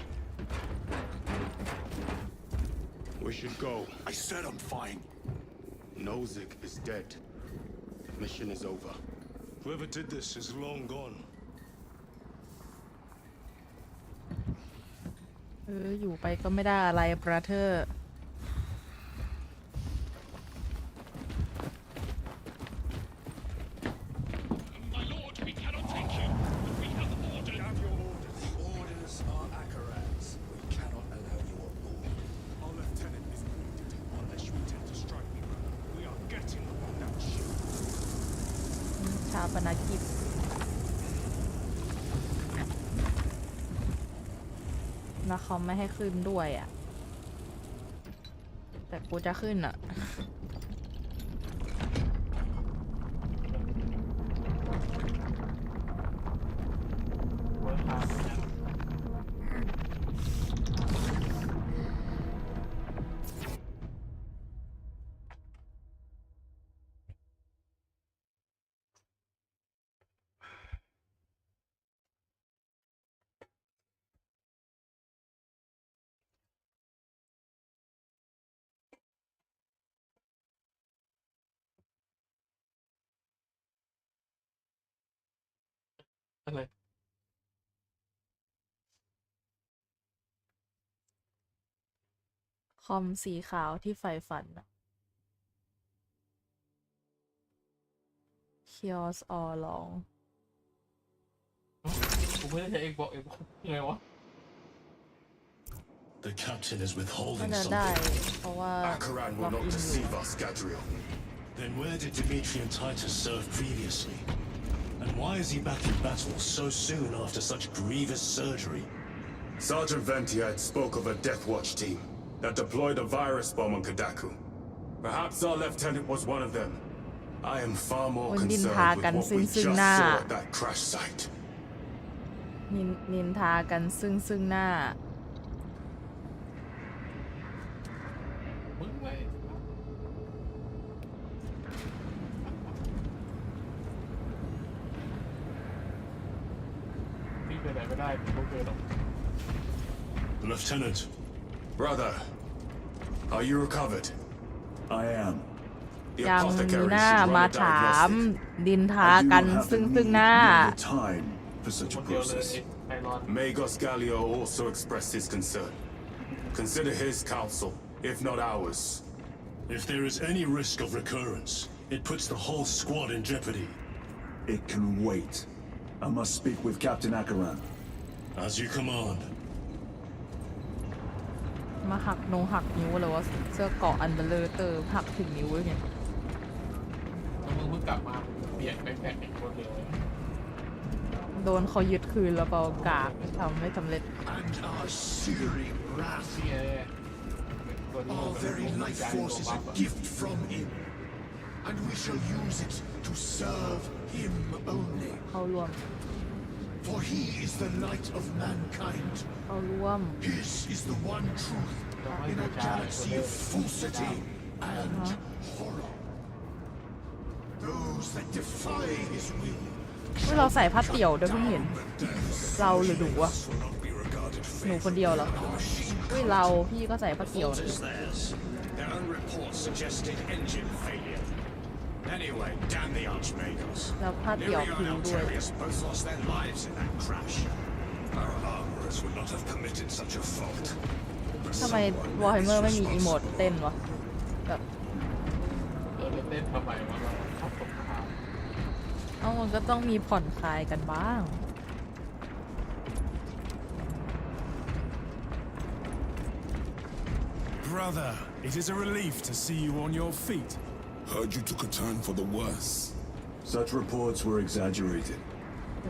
We should go. I said I'm fine. Nozick is dead. Mission is over. Whoever did this is long gone. อยู่ไปก็ไม่ได้อะไรบราเธอร์ My lord, we cannot take you. We have orders. Have your orders. Orders are Akarats. We cannot allow you on board. Our lieutenant is wounded. Unless you intend to strike me, brother, we are getting on that ship. ชาปนกิจแล้วเขาไม่ให้ขึ้นด้วยอ่ะแต่กูจะขึ้นอ่ะอะไร คอมสีขาวที่ใฝ่ฝันอะ Chaos all along กูไม่ได้ใช้เอ็กบอกไงวะ The captain is น่า withholding จะได้ something. เพราะว่า Akaran ล็อ will ก not อินอยู่ deceive us, Gadriel. Then where did Dimitri and Titus serve previously? And why is he back in battle so soon after such grievous surgery? Sergeant Ventiad spoke of a Death Watch team that deployed a virus bomb on Kadaku. Perhaps our lieutenant was one of them. I am far more มันนิน concerned ทา with กัน what ซึ่ง we ซึ่ง just หน้า saw at that crash site. นินทากันซึ่งหน้า มึงไม่นี่ไปไหนไม่ได้พวกเธอหรอก Lieutenant, Brother, are you recovered? I am. The ยังมี apothecary หน้า should มา run a ถาม diagnostic. ดินทา I do กัน not have ซึ่ the ง need หน้า nor the time for such ค a นเดียวเลย process. ไทรอน Magos Gallio also expressed his concern. Consider his counsel, if not ours. If there is any risk of recurrence, It puts the whole squad in jeopardy. It can wait. I must speak with Captain Akaran. As you command. มาหักนิ้วเลยว่าเสื้อเกาะอันเบลอเตอร์หักถึงนิ้วเลยไง แล้วมึงเพิ่งกลับมาเปลี่ยนไปแพ็คเป็นรถเร็ว โดนเขายึดคืนแล้วเปล่ากากทำไม่สำเร็จ And our searing wrath. นี่ไงตัวนี้ Our very life force is a gift from him. And we shall use it to serve him only. เข้าร่วม For he is the light of mankind. เข้าร่วม His is the one truth in a galaxy of falsity and horror. Those that defy his will เราใส่ผ้าเตี่ยวด้วยเพิ่งเห็นเราหรือหนูอะหนูคนเดียวเหรอเราพี่ก็ใส่ผ้าเตี่ยวนะ Their own reports suggested engine failure. Anyway, damn the archmagers. แล้วผ้าเตี่ยวพิงด้วย Both lost their lives in that crash. Our armorers would not have committed such a fault. ทำไมวอร์แฮมเมอร์ไม่มีอีโมดเต้นวะแบบ เต้นทำไมวะเราชอบตกน้ำ เอามันก็ต้องมีผ่อนคลายกันบ้าง Brother, it is a relief to see you on your feet. Heard you took a turn for the worse. Such reports were exaggerated.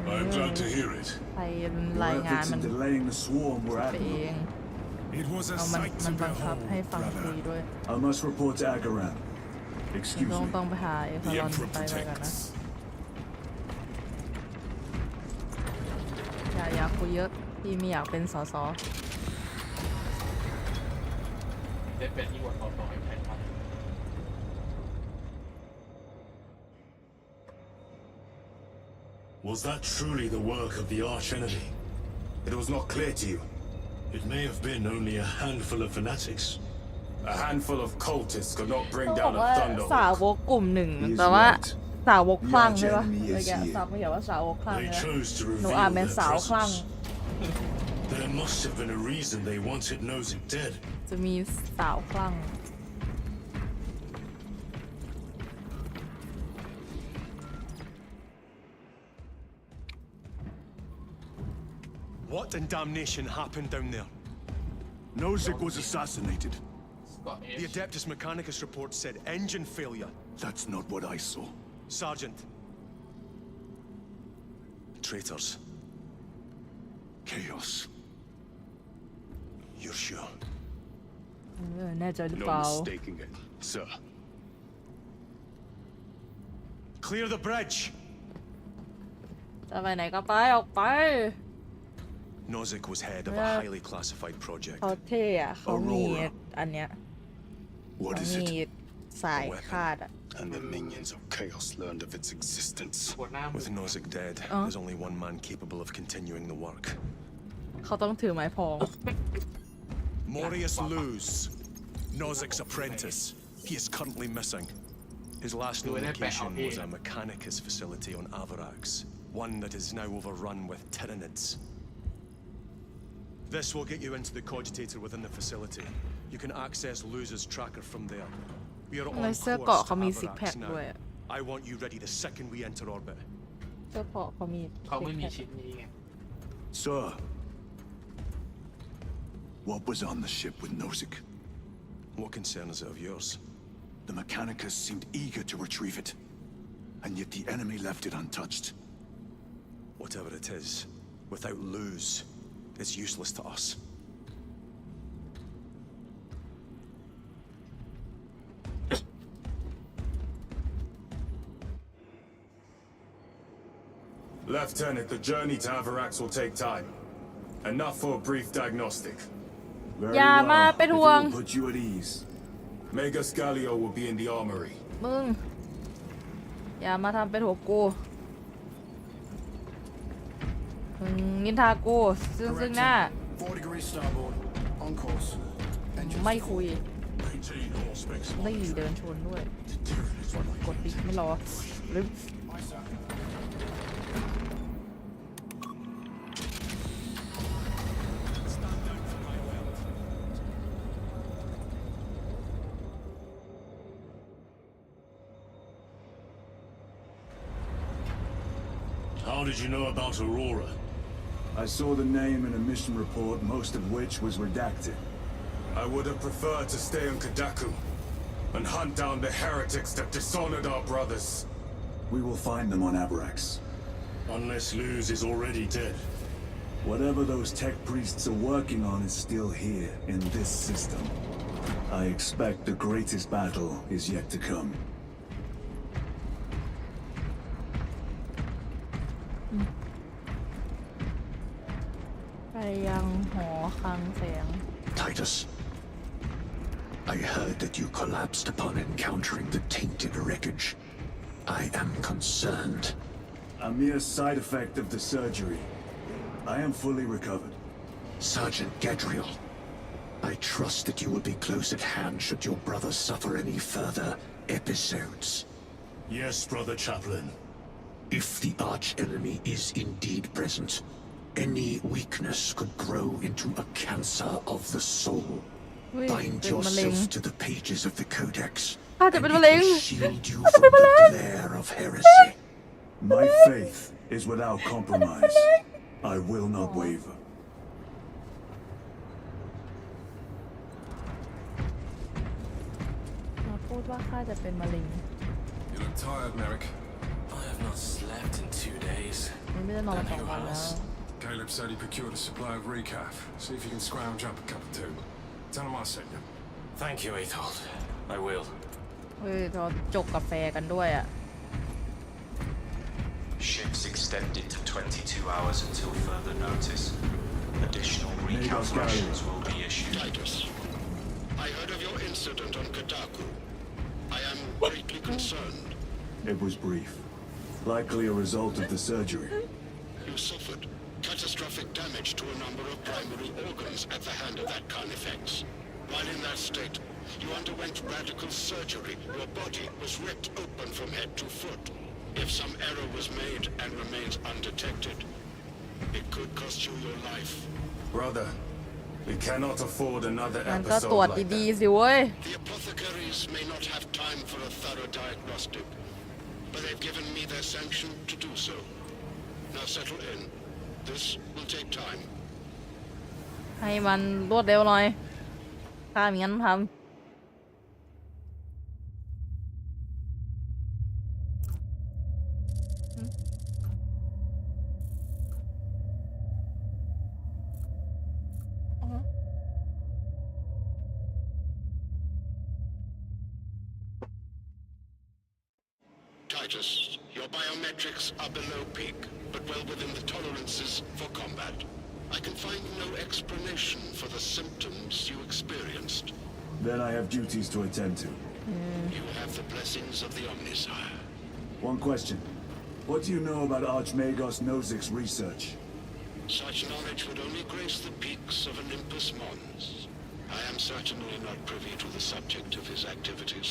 I'm glad to hear it. ใคร Your รายงาน efforts มั in น delaying the swarm were ไปเอง admirable. It was a เอามัน sight มั to นบังคับ behold, ให้ฟังฟรี brother. ด้วย I must report to Agaran. Excuse ต้อง me. ไปหาเอคา The รอน Emperor ไปไว้กันนะ protects. อย่าคุยเยอะพี่ไม่อยากเป็นสส เต้นเป็นที่วัดต่อไอ้แพ็คครับ Was that truly the work of the archenemy? It was not clear to you. It may have been only a handful of fanatics. A handful of cultists could not bring ต้องบ down อกว่า a thunder. สาวกกลุ่มหนึ่ง He is แต่ว่า right. สาวกคลั่งใช่ปะ The enemy is อะไรแก here. ซับไม่เขียนว่าสาวกคลั่ง They นะ chose to หนู reveal อ่านเป็น their สาวคลั่ง presence. There must have been a reason they wanted Nozick dead. จะมีสาวคลั่ง What in damnation happened down there? Nozick was assassinated. สกอตเอ The ช Adeptus Mechanicus report said engine failure. That's not what I saw. Sergeant. Traitors. Chaos. You're sure? แน่ใจหรือเปล่า mistaking it, sir. Clear the bridge! จะไปไหนก็ไปออกไป Nozick was head of a Yeah. highly classified project. เขาเท่อะเขามี Aurora อันเนี้ย What เขา is มี it? สายคาดอะ And the minions of chaos learned of its existence. ปวดหน้ามื With Nozick dead, there's only one man capable of continuing the work. เขาต้องถือไม้พอง Morius Luz, Nozick's apprentice. He is currently missing. His last known location was a Mechanicus facility on Avarax, one that is now overrun with Tyranids. This will get you into the cogitator within the facility. You can access Luz's tracker from there. We are on ใน course เสื้อ to เกาะเขามีซิกแพ Avarax คด้วย now. อะ I want you ready the second we enter orbit. เสื้อเกาะเขามี เขาไม่มี ซิกแพค ชิ้นนี้ไง Sir. What was on the ship with Nozick? What concern is it of yours? The Mechanicus seemed eager to retrieve it. And yet the enemy left it untouched. Whatever it is, without Luz, it's useless to us. Lieutenant, the journey to Avarax will take time. Enough for a brief diagnostic. Very อย่ามา well. เป็น If it ห่วง will put you at ease. Magus Gallio will be in the armory. มึง อย่ามาทำเป็นหัวกูมึงนินทากูซึ่งหน้า 4 degrees starboard. On course. ไม่คุย Maintain all specs. ได้เดินชนด้วย กดปิดไม่รอหรือ did you know about Aurora? I saw the name in a mission report, most of which was redacted. I would have preferred to stay on Kadaku and hunt down the heretics that dishonored our brothers. We will find them on Abrax. Unless Luz is already dead. Whatever those tech priests are working on is still here, in this system. I expect the greatest battle is yet to come. ไปยังหอคลังแสง Titus, I heard that you collapsed upon encountering the tainted wreckage. I am concerned. A mere side effect of the surgery. I am fully recovered. Sergeant Gadriel, I trust that you will be close at hand should your brother suffer any further episodes. Yes, Brother Chaplain. If the arch-enemy is indeed present, any weakness could grow into a cancer of the soul. Bind yourself to the pages of the Codex, and it will shield you from the glare of heresy. My faith is without compromise. I will not waver. มาพูดว่าข้าจะเป็นมะเร็ง You look tired, Merrick. I have not slept in 2 days. นี่ไม่ได้นอนมา2 วันแล้ว Caleb said he procured a supply of recaf. See if you can scrounge up a cup or two. Tell him I sent you. Thank you, Athold. I will. เฮ้ยเราจกกาแฟกันด้วยอ่ะ Ships extended to 22 hours until further notice. Additional recap rations will be issued. Titus, I heard of your incident on Kadaku. I am greatly concerned. It was brief. Likely a result of the surgery. You suffered catastrophic damage to a number of primary organs at the hand of that carnifex. While in that state, you underwent radical surgery. Your body was ripped open from head to foot. If some error was made and remains undetected, it could cost you your life. Brother, we cannot afford another งั้นก็ตร episode วจ like ดี that. ๆสิเว้ย The apothecaries may not have time for a thorough diagnostic, but they've given me their sanction to do so. Now settle in. This will take time. ให้มันรวดเร็วหน่อยข้ามีงั้นทำTitus, your biometrics are below peak, but well within the tolerances for combat. I can find no explanation for the symptoms you experienced. Then I have duties to attend to. You have the blessings of the Omnisire. One question. What do you know about Archmagos Nozik's research? Such knowledge would only grace the peaks of Olympus Mons. I am certainly not privy to the subject of his activities.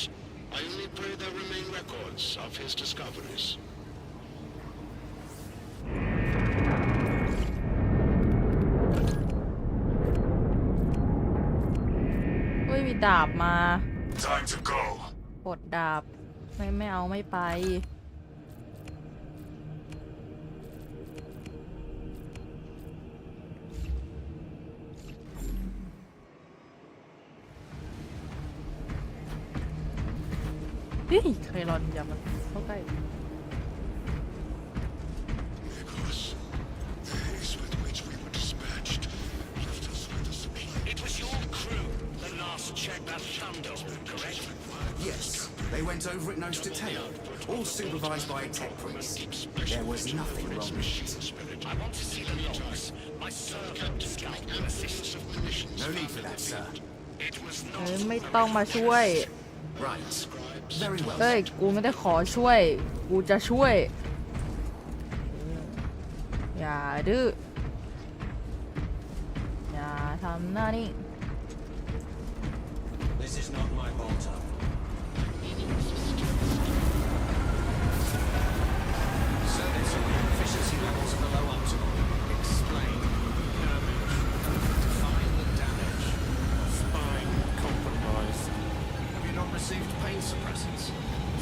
I only pray there remain records of his discoveries. เฮ้ยมีดาบมา Time to go. ปลดดาบไม่เอาไม่ไปเฮ้ยใครรอนอย่ามันเข้าใกล้ Because the haste with which we were dispatched left us with a supply. It was your crew that last checked that thunder, correct? Yes, they went over it nose to tail, all supervised by a tech priest. There was nothing wrong with it. I want to see the logs. My servant scout will assist. No need for that, sir. It was ไม่ต้องมาช่วย Right. Very well. เอ้ยกูไม่ได้ขอช่วยกูจะช่วยอย่าดื้ออย่าทำหน้านี่ This is not my Volta. Service and efficiency levels below optimal. Explain. Damage. Define the damage. Spine compromised. Have you not received pain suppressants?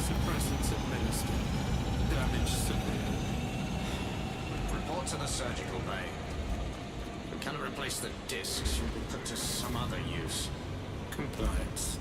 Suppressants administered. Damage severe. Report to the surgical bay. We cannot replace the discs. Will be put to some other use. Compliance.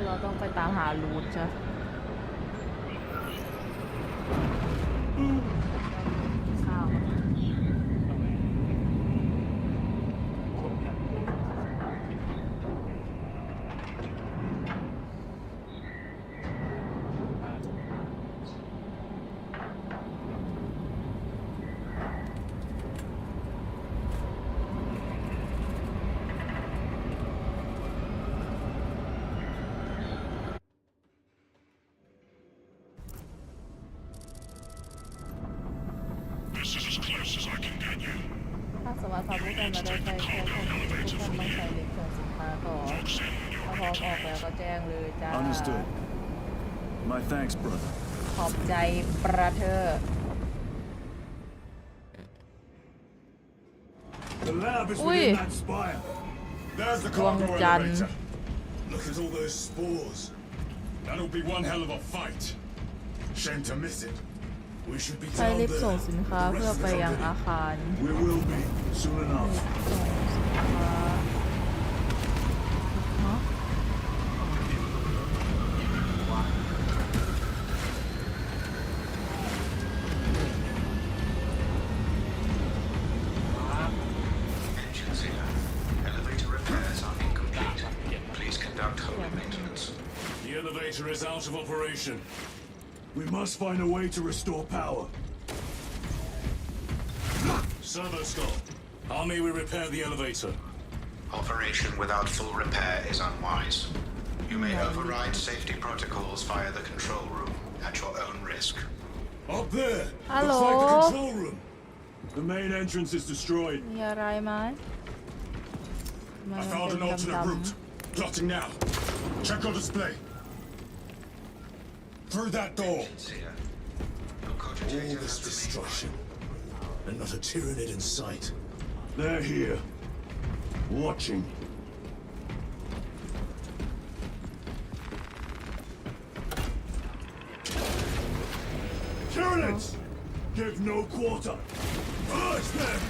เราต้องไปตามหารูทใช่ข้าวถ้าสามารถพาผู้กันมาได้ใกล้ๆผู้กันต้องใช้ลิฟต์ส่งสินค้าต่อถ้าพร้อมออกแล้วก็แจ้งเลยจ้า Understood. My thanks, brother. ขอบใจประเธอ The lab is Ui. within that spire. There's the Luang cargo Jan. elevator. Look at all those spores. That'll be one hell of a fight. Shame to miss it. We should be ใช้ down ลิฟต์ส่ง there. สินค้าเพื่อไปยังอาคาร We will be soon ลิ enough. ฟต์ส่งสินค้าฮะ Engines here. Elevator repairs are incomplete. Please conduct home maintenance. The elevator is out of operation. We must find a way to restore power. Servo skull. How may we repair the elevator? Operation without full repair is unwise. You may override safety protocols via the control room at your own risk. Up there! Hello? Looks like the control room. The main entrance is destroyed. มีอะไรไหม I found an alternate route. Plotting now. Check your display. Through that door. Engines here. Your All cogitator this has remained destruction, and not a Tyranid in sight. They're here. Watching. Tyranids! Give no quarter. Purge them!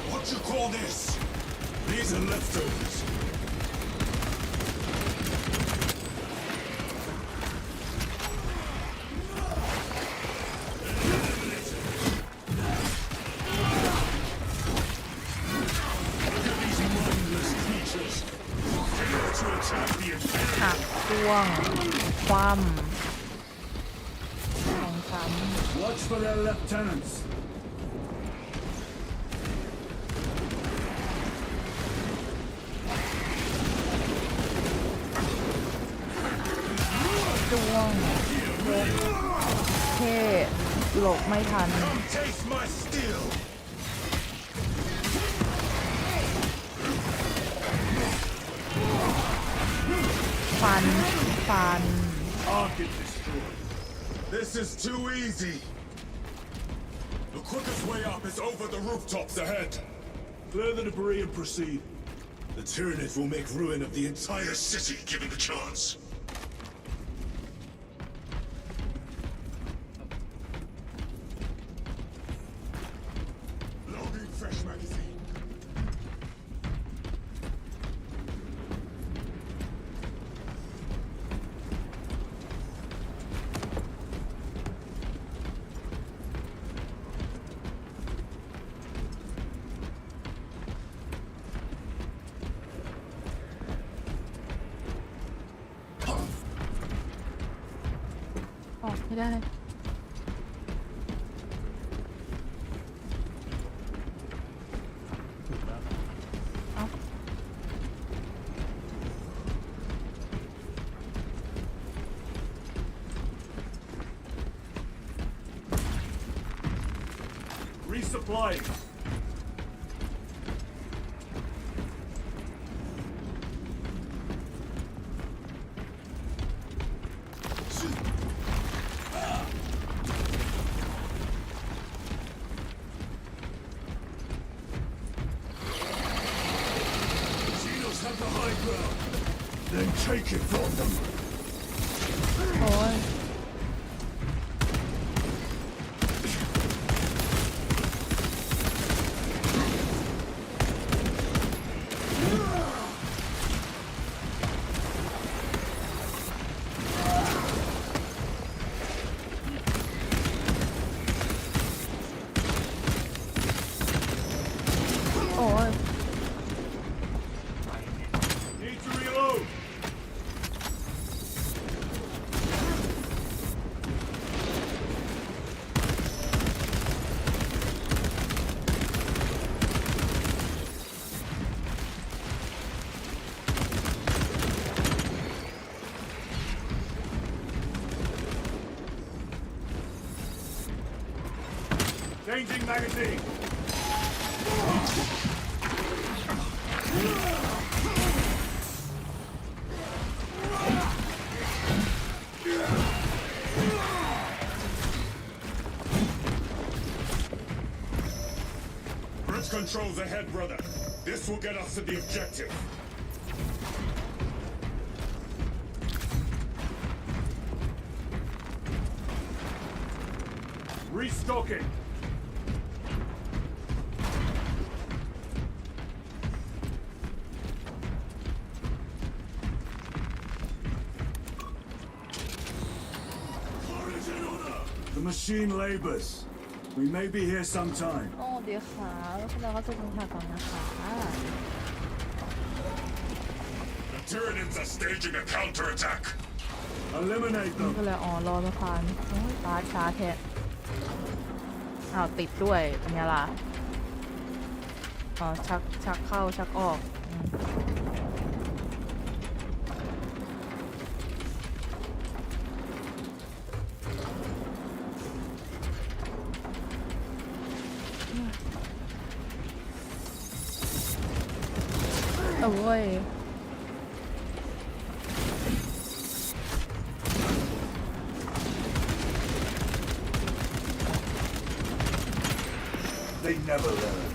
What you call this? These are leftovers. These mindless creatures. Fail to attack the หัก Imperial. ช่วง ความแข่งขัน Watch for their lieutenants. จ้วงยกเท่หลบไม่ทัน Taste my steel. ฟัน Target destroyed. This is too easy. The quickest way up is over the rooftops ahead. Clear the debris and proceed. The Tyranids will make ruin of the entire city, given the chance. Loading fresh magazine. ไม่ได้เอา Resupplying. Xenos have the high ground. Then take it from them. โอ้ยโอ้ย Need to reload. Changing magazine. Bridge controls ahead, brother. This will get us to the objective. Restocking. The machine labors. We may be here sometime. โอ้เดี๋ยวค่ะแล้วคุณเราก็จะลงถ่ายก่อนนะคะ The Tyranids are staging a counterattack. Eliminate นี่ them. ก็เลยอ๋อรอสะพานโอ้ยตาช้าแท้อ้าวติดด้วยเป็นไงล่ะอ๋อชักเข้าชักออกโอ้ย They never learn.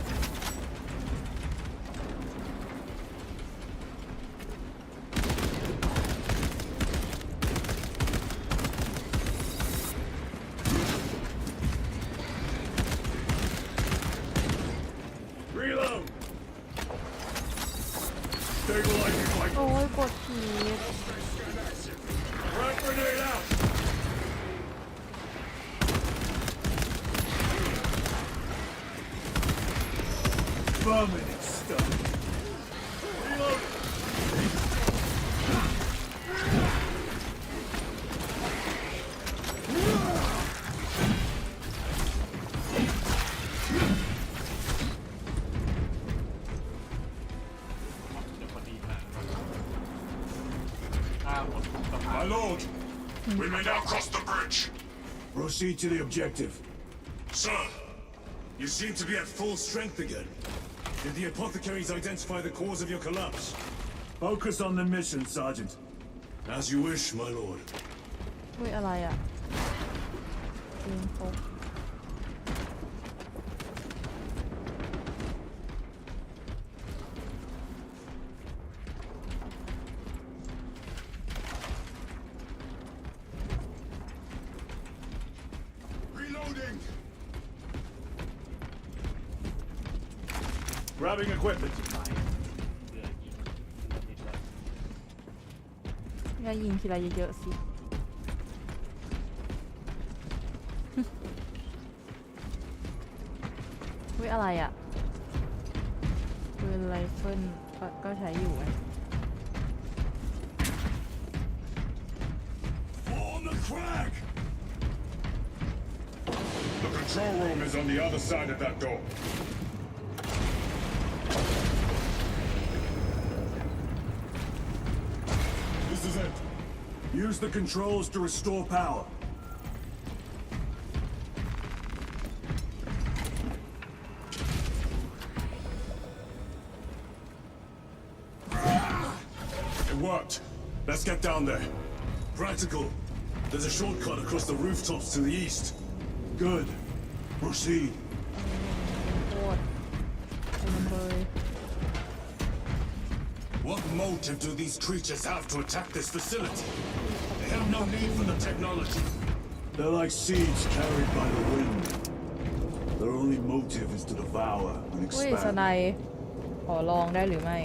Reload. Stabilizing like โอ้ยกดผิด frag grenade out. Vermin stuff. Reload. My lord, we may now cross the bridge. Proceed to the objective. Sir, you seem to be at full strength again. Did the apothecaries identify the cause of your collapse? Focus on the mission, Sergeant. As you wish, my lord. อุ้ยอะไรอ่ะปืนพก Reloading! Grabbing equipment. อย่ายิงทีละเยอะๆสิ อุ้ยอะไรอ่ะปืนไรเฟิลก็ใช้อยู่ไง Form the crack. control room is on the other side of that door. This is it. Use the controls to restore power. It worked. Let's get down there. Practical. There's a shortcut across the rooftops to the east. Good. Proceed. โคตรเลย What motive do these creatures have to attack this facility? They have no need for the technology. They're like seeds carried by the wind. Their only motive is to devour and เฮ้ยส expand. ไนด์ขอลองได้หรือไม่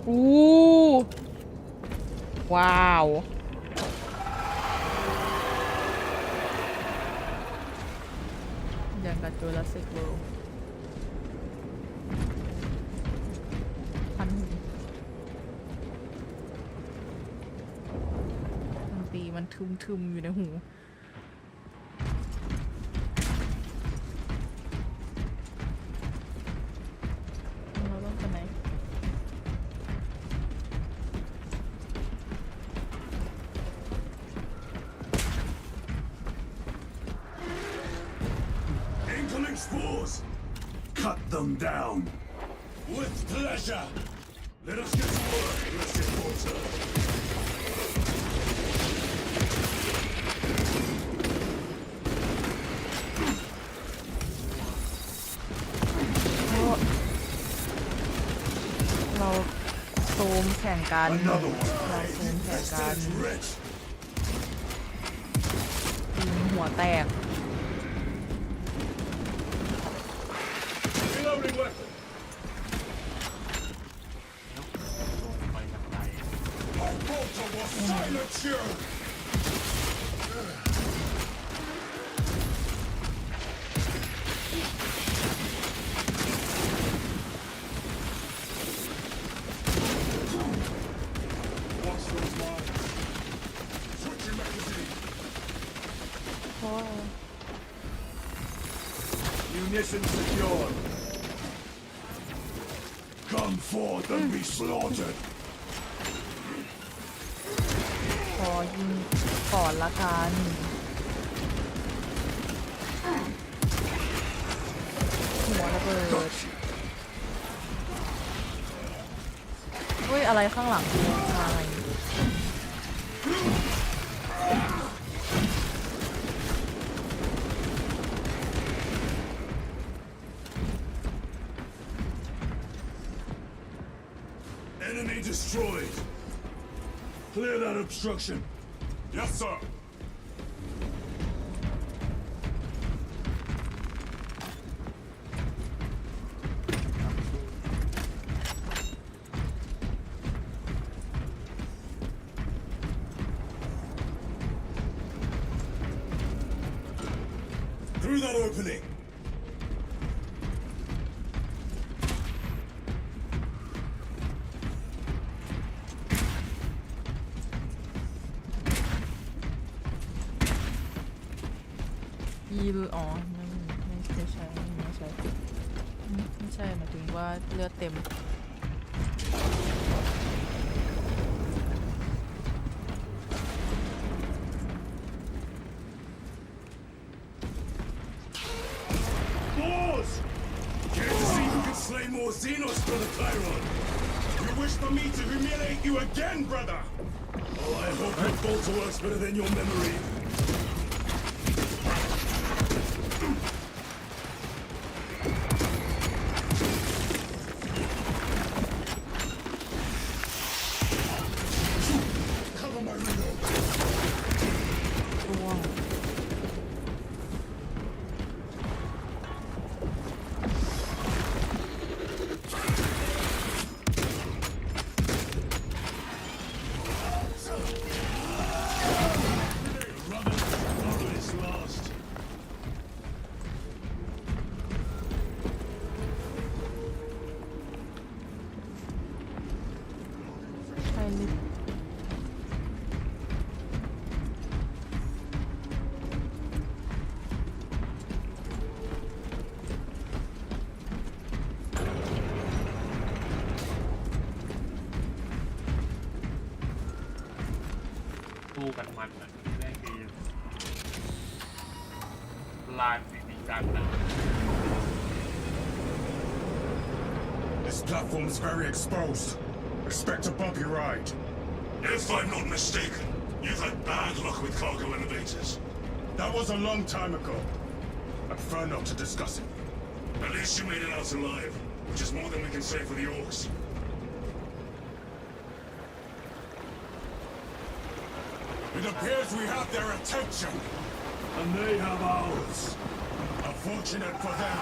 อู้ว้าวอย่างกับจูราสสิกเวิลด์พันหูดนตรีมันทึมๆอยู่ในหูเราต้องไปไหน Incoming spores! Cut them down. With pleasure. Let us get to work, Mr. Porter. เราซูมแข่งกัน Another เรา one. ซูมแข่งกัน That's rich. ยิงหัวแตก Reloading weapon. ลงไปทางใด Our bolter will silence you. Watch those lines. Switching magazine. เพราะว่า Munitions secured. Come forth and be slaughtered. ขอยิงก่อนละกันหัวระเบิดเฮ้ยอะไรข้างหลังกูมาอะไร Enemy destroyed. Clear that obstruction. Yes, sir. Through that opening.อ๋อไม่ใช่ไม่ใช่หมายถึงว่าเลือดเต็ม Boars! Care to see who can slay more Xenos, Brother Chiron? You wish for me to humiliate you again, brother? Oh, I hope your bolter works better than your memory. Cover my reload. ร่วง Brother, สู้กันมันอ่ะแม่งคือลานไม่มีการนะ This platform's very exposed. Expect a bumpy ride. If I'm not mistaken, you've had bad luck with cargo elevators. That was a long time ago. I prefer not to discuss it. At least you made it out alive, which is more than we can say for the orcs. It appears we have their attention. And they have ours. Unfortunate for them.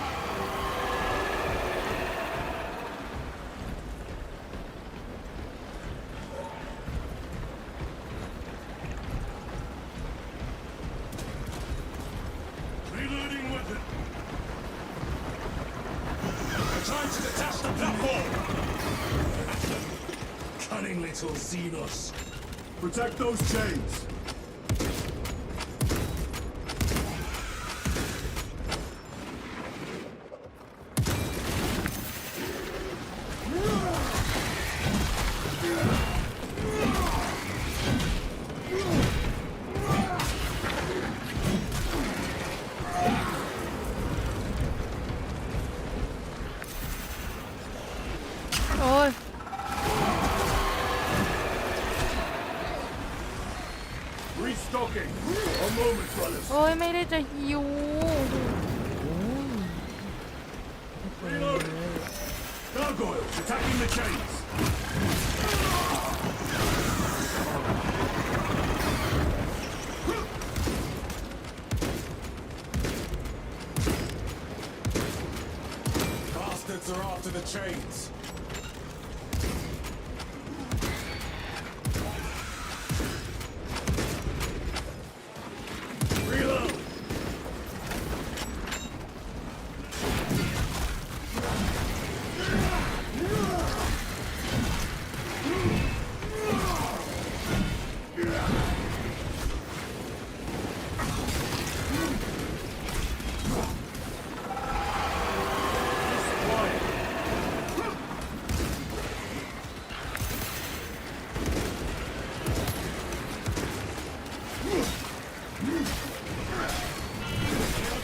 Reloading weapon. Trying to detach the platform. Cunning little Xenos. Protect those chains. Restocking. A moment, brothers. โอ้ยไม่ได้จะหิว Reloading. Gargoyles attacking the chains. Bastards are after the chains. Reload.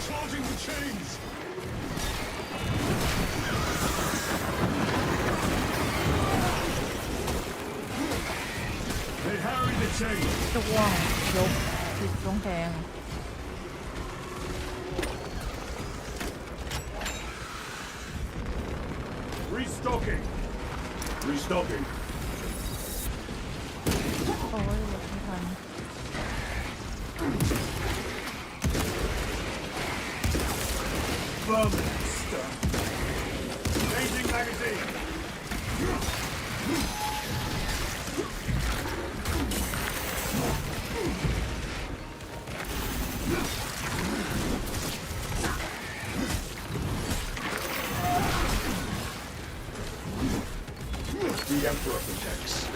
Charging the chains. They harry the chains. จ้วงยกติดลงแทง Restocking. Restocking. โอ้ยหลบไม่ทัน Vermin stuff. Changing magazine. The Emperor protects.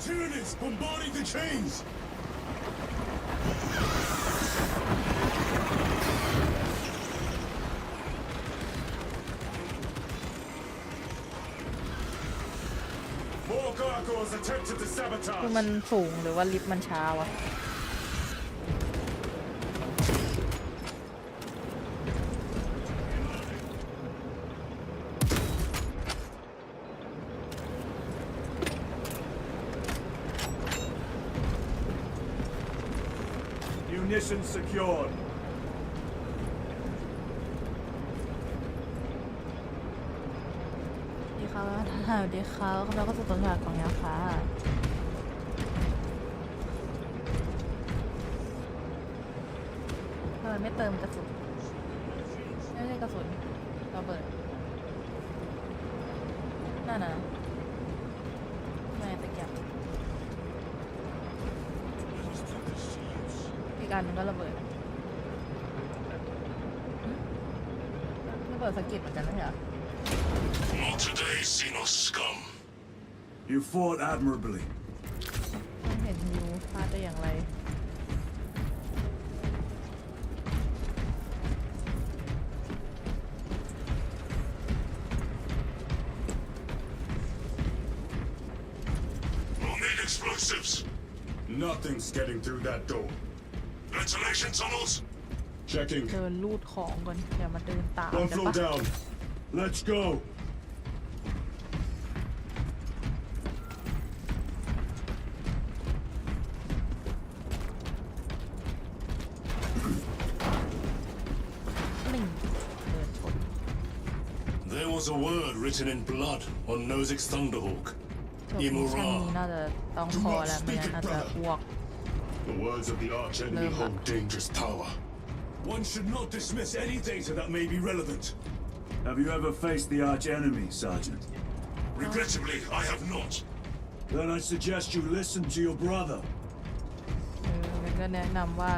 Tyranids bombarding the chains. More gargoyles attempted to คือ sabotage. มันสูงหรือว่าลิฟต์มันช้าวะ Munitions secured. ดีค่ะสวัสดีค่ะแล้วก็สุดต้นแบบของยาค่ะทำไมไม่เติมกระสุนไม่ใช่กระสุนระเบิดนั่นน่ะไม่ตะเกียบอีกอันนึงก็ระเบิดระเบิดสะกิดเหมือนกันนะเหรอ Not today, Xenos scum. You fought admirably. ไม่เห็นฮิวพลาดได้อย่างไร We'll need explosives. Nothing's getting through that door. Ventilation tunnels. Checking. เดินลูดของก่อนอย่ามาเดินตาม One กัน floor ปะ down. Let's go. นี่เดินชน There was a word written in blood on Nozick's Thunderhawk. จบมิชชั่นนี้น่าจะต้องพอแล้วไม่งั้นน่าจะอ้วก The words of the archenemy hold dangerous power. One should not dismiss any data that may be relevant. Have you ever faced the arch-enemy, Sergeant? Regrettably, I have not. Then I suggest you listen to your brother. งั้นก็แนะนำว่า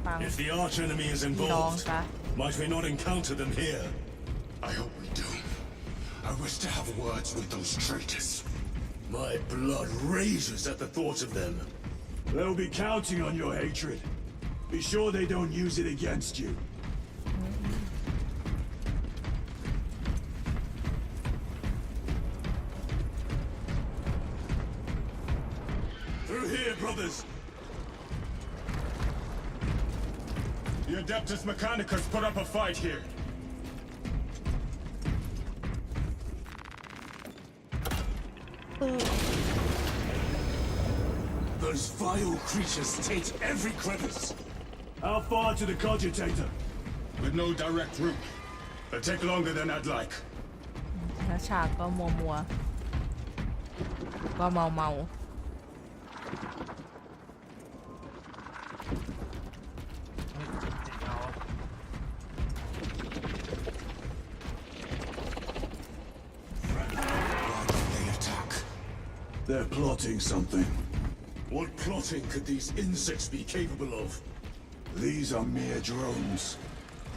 ฟัง If the archenemy is พี่น้อง involved, ซะ might we not encounter them here? I hope we do. I wish to have words with those traitors. My blood rages at the thought of them. They'll be counting on your hatred. Be sure they don't use it against you. Through here, brothers. The Adeptus Mechanicus put up a fight here. Those vile creatures taint every crevice. How far to the cogitator? With no direct route. It'll take longer than I'd like. แล้วฉากก็มัวๆก็เมา They attack. They're plotting something. What plotting could these insects be capable of? These are mere drones.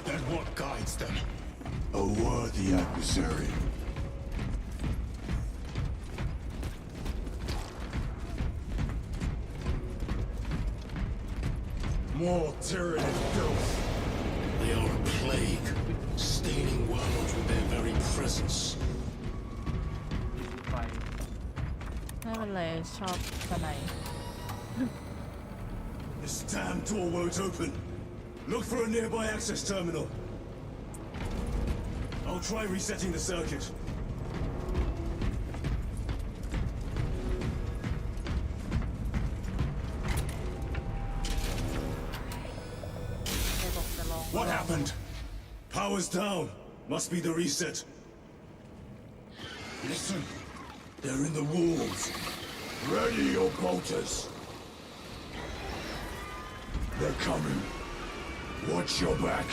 Then what guides them? A worthy adversary. More tyranny and filth. They are a plague, staining worlds with their very presence. ไฟ ๆไม่เป็นไรชอบสไน This damn door won't open. Look for a nearby access terminal. I'll try resetting the circuit. จะบอกจะลอง What happened? Power's down. Must be the reset. Listen. They're in the walls. Ready your bolters. They're coming. Watch your back.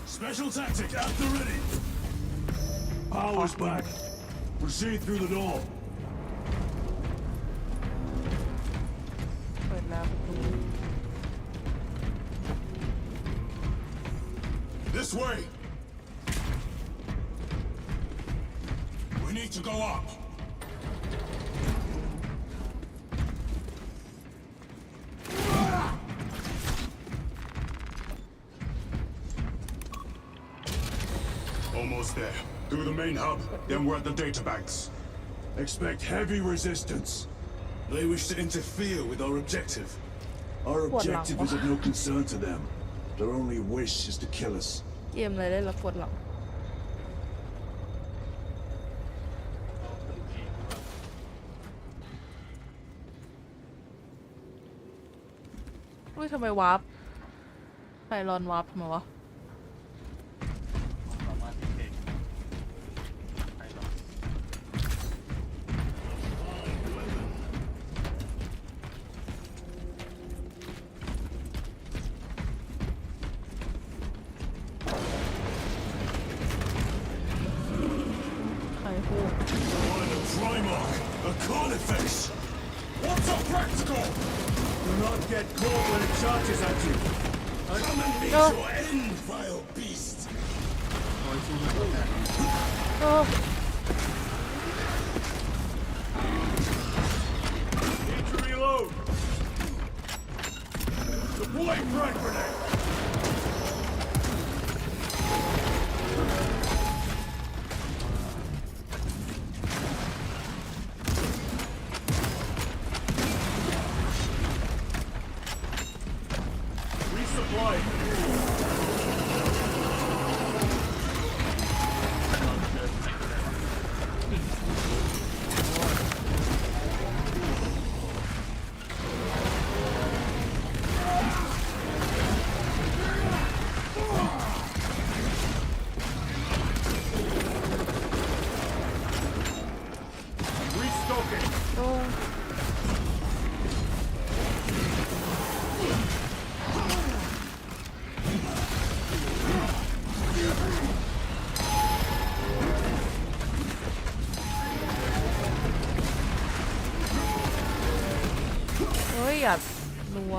Special tactic at the ready. Power's back. Proceed through the door. เปิดแล้วประตู This way. We need to go up. Almost there. Through the main hub, then we're at the data banks. Expect heavy resistance. They wish to interfere with our objective. Our objective is of no concern to them. Their only wish is to kill us. เกมอะไรได้ละปวดหลัง อุ้ยทำไมวาร์ปไปรอนวาร์ปทำไมวะใครพูด A carnifex! What's so practical? Do not get caught when it charges at you. Come and meet your end, vile beast. Need to reload. Deploy frag grenade. Resupply. เฮ้ยอย่ารัว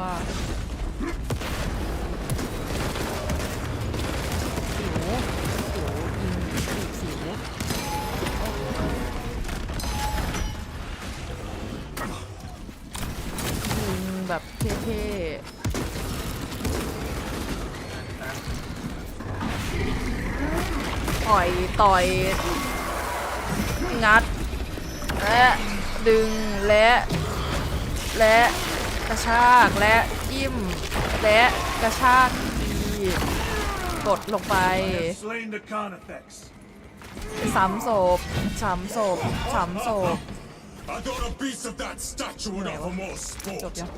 สิวยิงสิวยิงแบบเท่ๆต่อยงัดและดึงและกระชากและจิ้มและกระชากทีกดลงไปซ้ำศพ I got a piece of that statue enough for more จบ sport. ยัง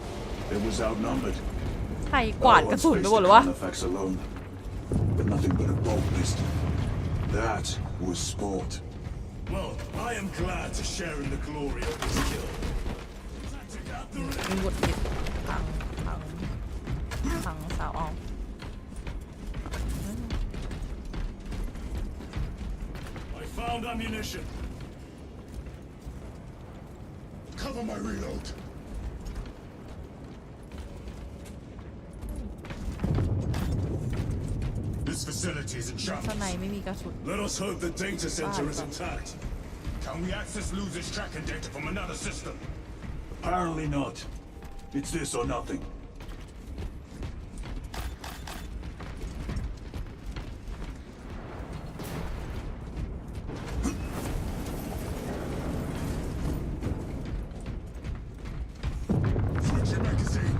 It was outnumbered. ใครกวาดกระสุนไปหมดหรือวะ Carnifex alone, but nothing but a bolt pistol. That was sport. Well, I am glad to share in the glory of this kill. มีหวุดหวิดพังสาวออก I found ammunition. Cover my reload. This facility is in ข้างใน shambles. ไม่มีกระสุน Let us hope the data center is intact. Can we access losers tracking data from another system? Apparently not. It's this or nothing. Switch your magazine.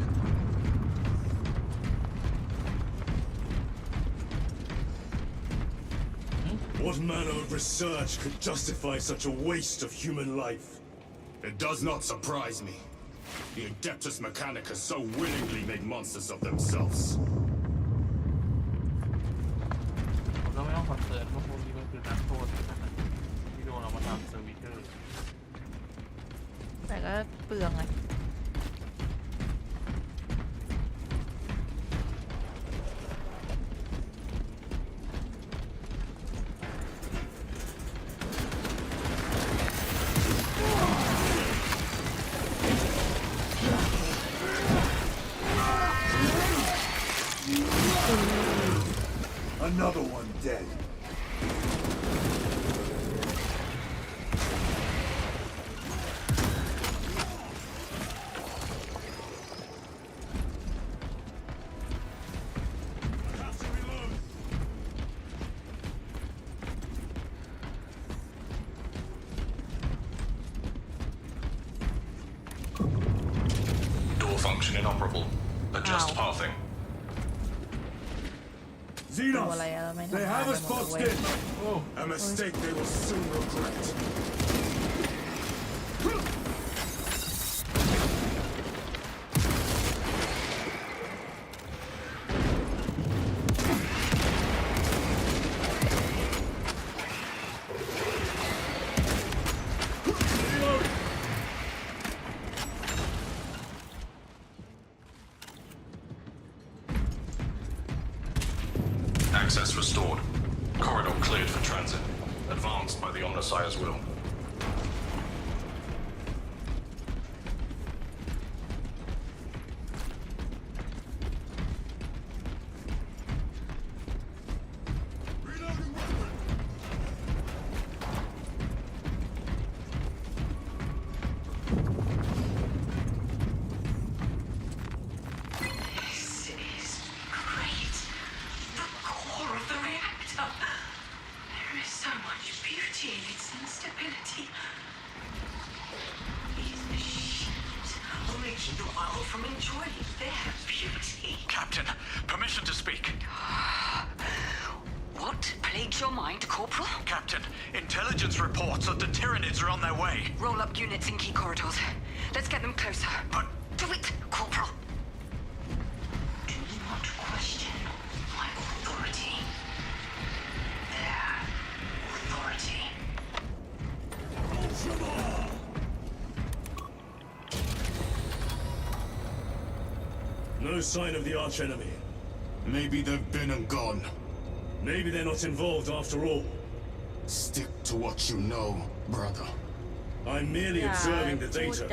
What manner of research could justify such a waste of human life? It does not surprise me. The Adeptus Mechanicus so willingly made monsters of themselves. ผมก็ไม่ต้องคอนเซิร์นว่าพวกนี้มันคือนักโทษที่โดนเอามาทำเซอร์วิเตอร์ แต่ก็เปลืองไง Another one dead. Door function inoperable. Adjust pathing. Xenos, อะไรอะไม่ they ทำงาน have กัน us หมดเลย boxed เว้ย in. A mistake they will soon regret. Cleared for transit. Advanced by the Omnissiah's will. Captain, permission to speak. What plagued your mind, Corporal? Captain, intelligence reports that the Tyranids are on their way. Roll up units in key corridors. Let's get them closer. But do it, Corporal. Do not question my authority. Their authority. No sign of the archenemy. Maybe they've been and gone. Maybe they're not involved after all. Stick to what you know, brother. I'm merely observing the data,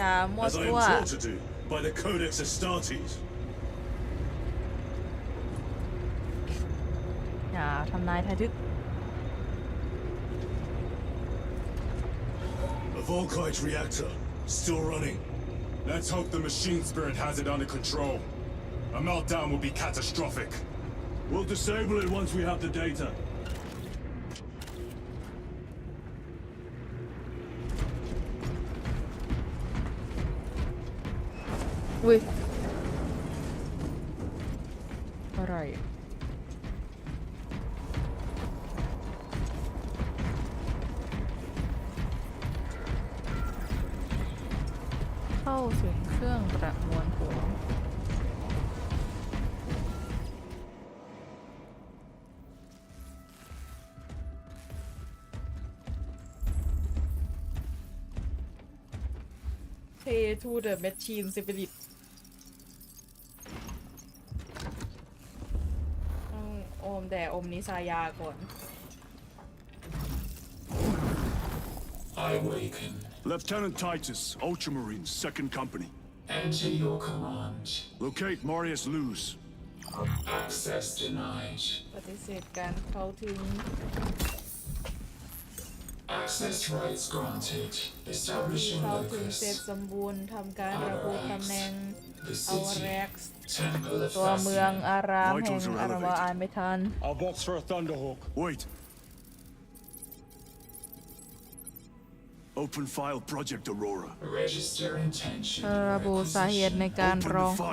as I am taught to do by the Codex Astartes. อย่าทำนายทายทึก A Volkite reactor, still running. Let's hope the machine spirit has it under control. A meltdown will be catastrophic. We'll disable it once we have the data. Ui. อะไรเข้าถึงเครื่องประมวลผลPay to the machine spirit โอมแต่อมนิสายาก่อน I awaken. Lieutenant Titus, Ultramarines, 2nd Company. Enter your command. Locate Marius Luz. Access denied. ปฏิเสธการเข้าถึง Access rights granted. Establishing เข้าถึง locus. เสร็จสมบูรณ์ทำการระบุตำแหน่ง The เอา city. แร็กซ์ Temple of ตัวเมือง Raphael. อารามแห่งอารวาอ่านไม่ทัน I'll box for a Thunderhawk. Wait. Open file Project Aurora. Register intention. ระบุสาเหตุในการร้องขอ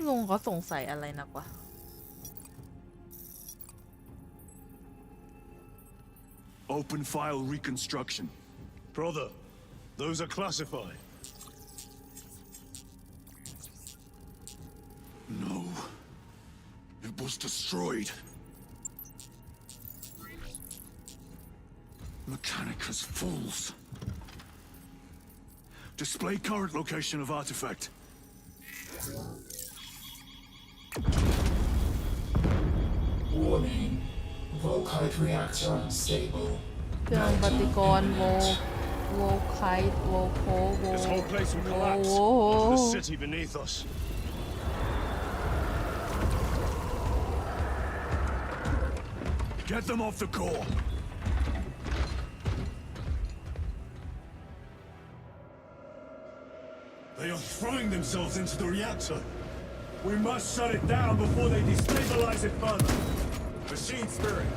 งงเขาสงสัยอะไรนักวะ Open file reconstruction. Brother, those are classified. No. It was destroyed. Mechanicus fools. Display current location of artifact. Warning. Volkite reactor unstable. เครื่องปฏิกรณ์โวไคต์โวโคโว This whole place will collapse โอ้โห onto the city beneath us. Get them off the core. They are throwing themselves into the reactor. We must shut it down before they destabilize it further. Machine spirit,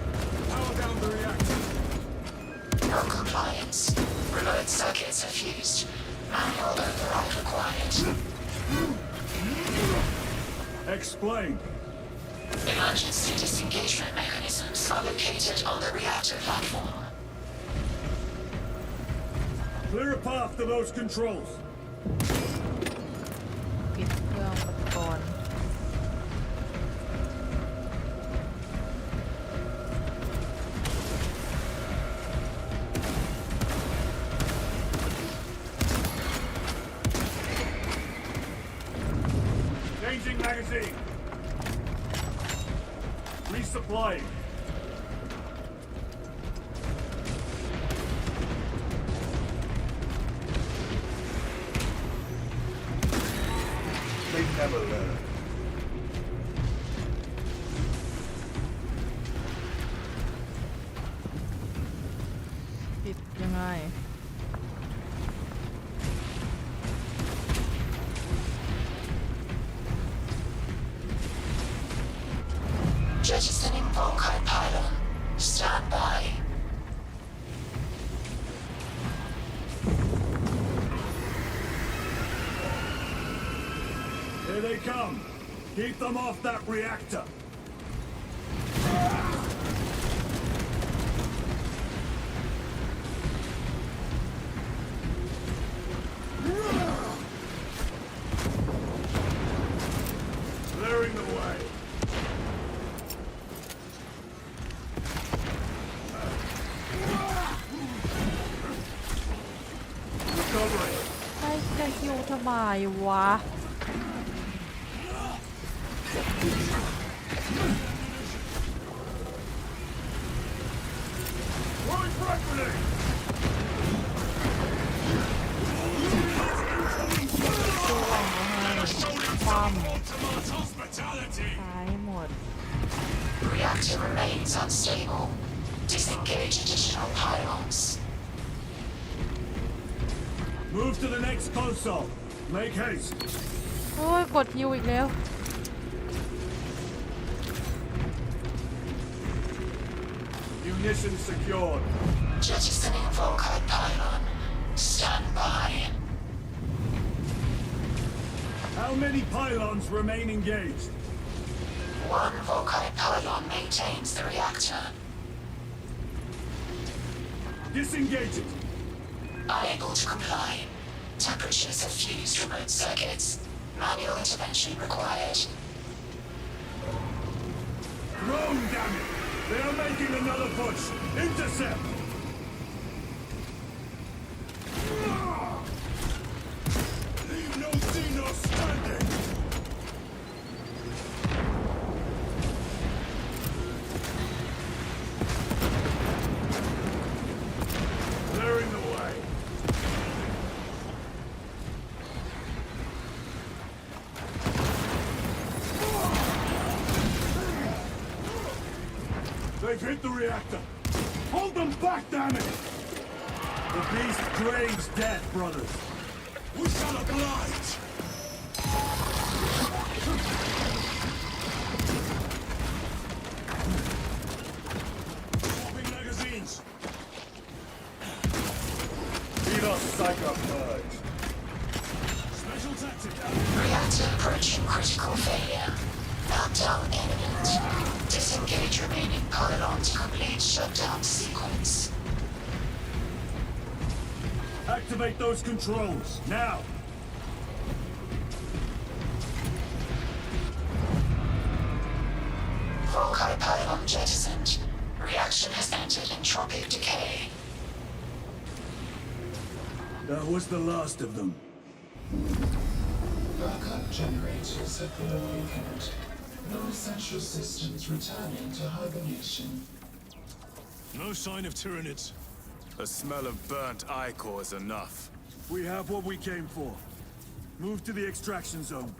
power down the reactor. No compliance. Remote circuits are fused. Manual override required. Explain. Emergency disengagement mechanisms are located on the reactor platform. Clear a path to those controls. ปิดเครื่องปฏิกรณ์ Changing magazine. Resupplying. They never learn. ปิดยังไง Jettisoning Volkite pylon. Stand by. Here they come. Keep them off that reactor. Clearing the way. Recovering. ใครจะฮิวทำไมวะ Throwing frag grenade. ความตายหมด Reactor remains unstable. Disengage additional pylons. Move to the next console. Make haste. โอ้ยกดฮิวอีกแล้ว Munitions secured. Jettisoning Volkite pylon. Stand by. How many pylons remain engaged? One Volkite pylon maintains the reactor. Disengage it. Unable to comply. Temperatures have fused remote circuits. Manual intervention required. Drone, damn it! They are making another push. Intercept. Leave no Dino standing! Clearing the way. They've hit the reactor. Hold them back, damn it! The beast craves death, brothers. We shall oblige! Swapping magazines! Beat us, Psycho Purge. Special tactic! Reactor approaching critical failure. Meltdown imminent. Disengage remaining pylon to complete shutdown sequence. Activate those controls, now! Volkite pylon jettisoned. Reaction has entered entropic decay. That was the last of them. Backup generators have been awakened. No essential systems returning to hibernation. No sign of Tyranids. The smell of burnt ichor is enough. We have what we came for. Move to the extraction zone.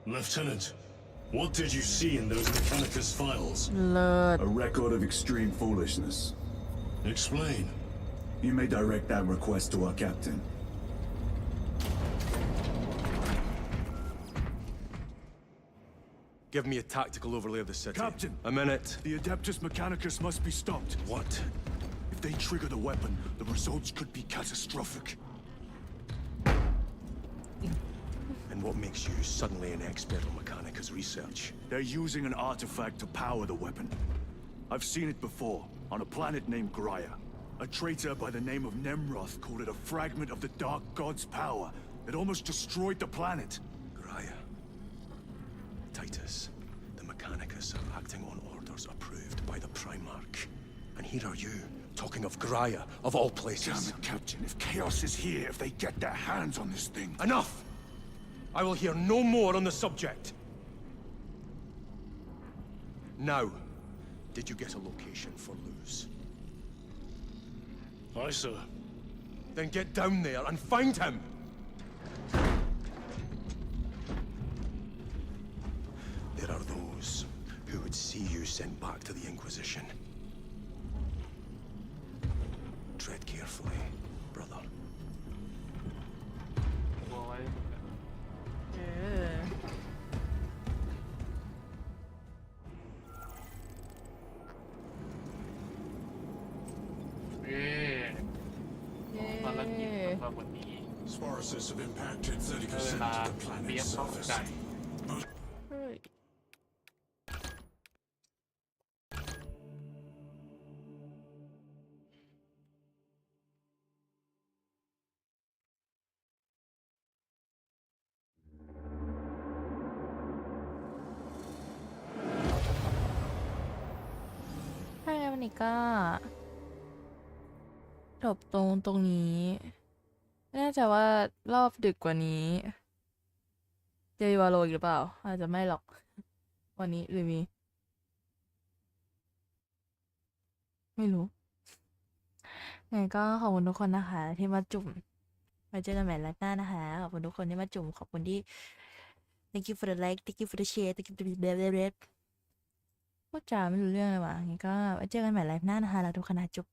Lieutenant, what did you see in those Mechanicus files? Lord. A record of extreme foolishness. Explain. You may direct that request to our captain. Give me a tactical overlay of the city. Captain! A minute. The Adeptus Mechanicus must be stopped. What? If they trigger the weapon, the results could be catastrophic. And what makes you suddenly an expert on Mechanicus research? They're using an artifact to power the weapon. I've seen it before, on a planet named Graia. A traitor by the name of Nemroth called it a fragment of the Dark God's power that almost destroyed the planet. Graia. Titus, the Mechanicus are acting on orders approved by the Primarch. And here are you, talking of Graia, of all places. Damn it, Captain. If Chaos is here, if they get their hands on this thing... Enough! I will hear no more on the subject. Now, did you get a location for Luz? Aye, sir. Then get down there and find him! There are those who would see you sent back to the Inquisition. Tread carefully, brother. Sporosis have impacted 30% of the planet's surface. ถ้างั้นวันนี้ก็จบตรงนี้ไม่แน่ใจว่ารอบดึกกว่านี้จะมีวาโลอีกหรือเปล่าอาจจะไม่หรอกวันนี้หรือมีไม่รู้งั้นก็ขอบคุณทุกคนนะคะที่มาจุ่มไว้เจอกันใหม่ไลฟ์หน้านะคะขอบคุณทุกคนที่มาจุ่มขอบคุณที่ thank you for the like thank you for the share thank you for the red พูดจาไม่รู้เรื่องเลยว่ะงั้นก็ไว้เจอกันใหม่ไลฟ์หน้านะคะแล้วทุกคณะจุ๊บ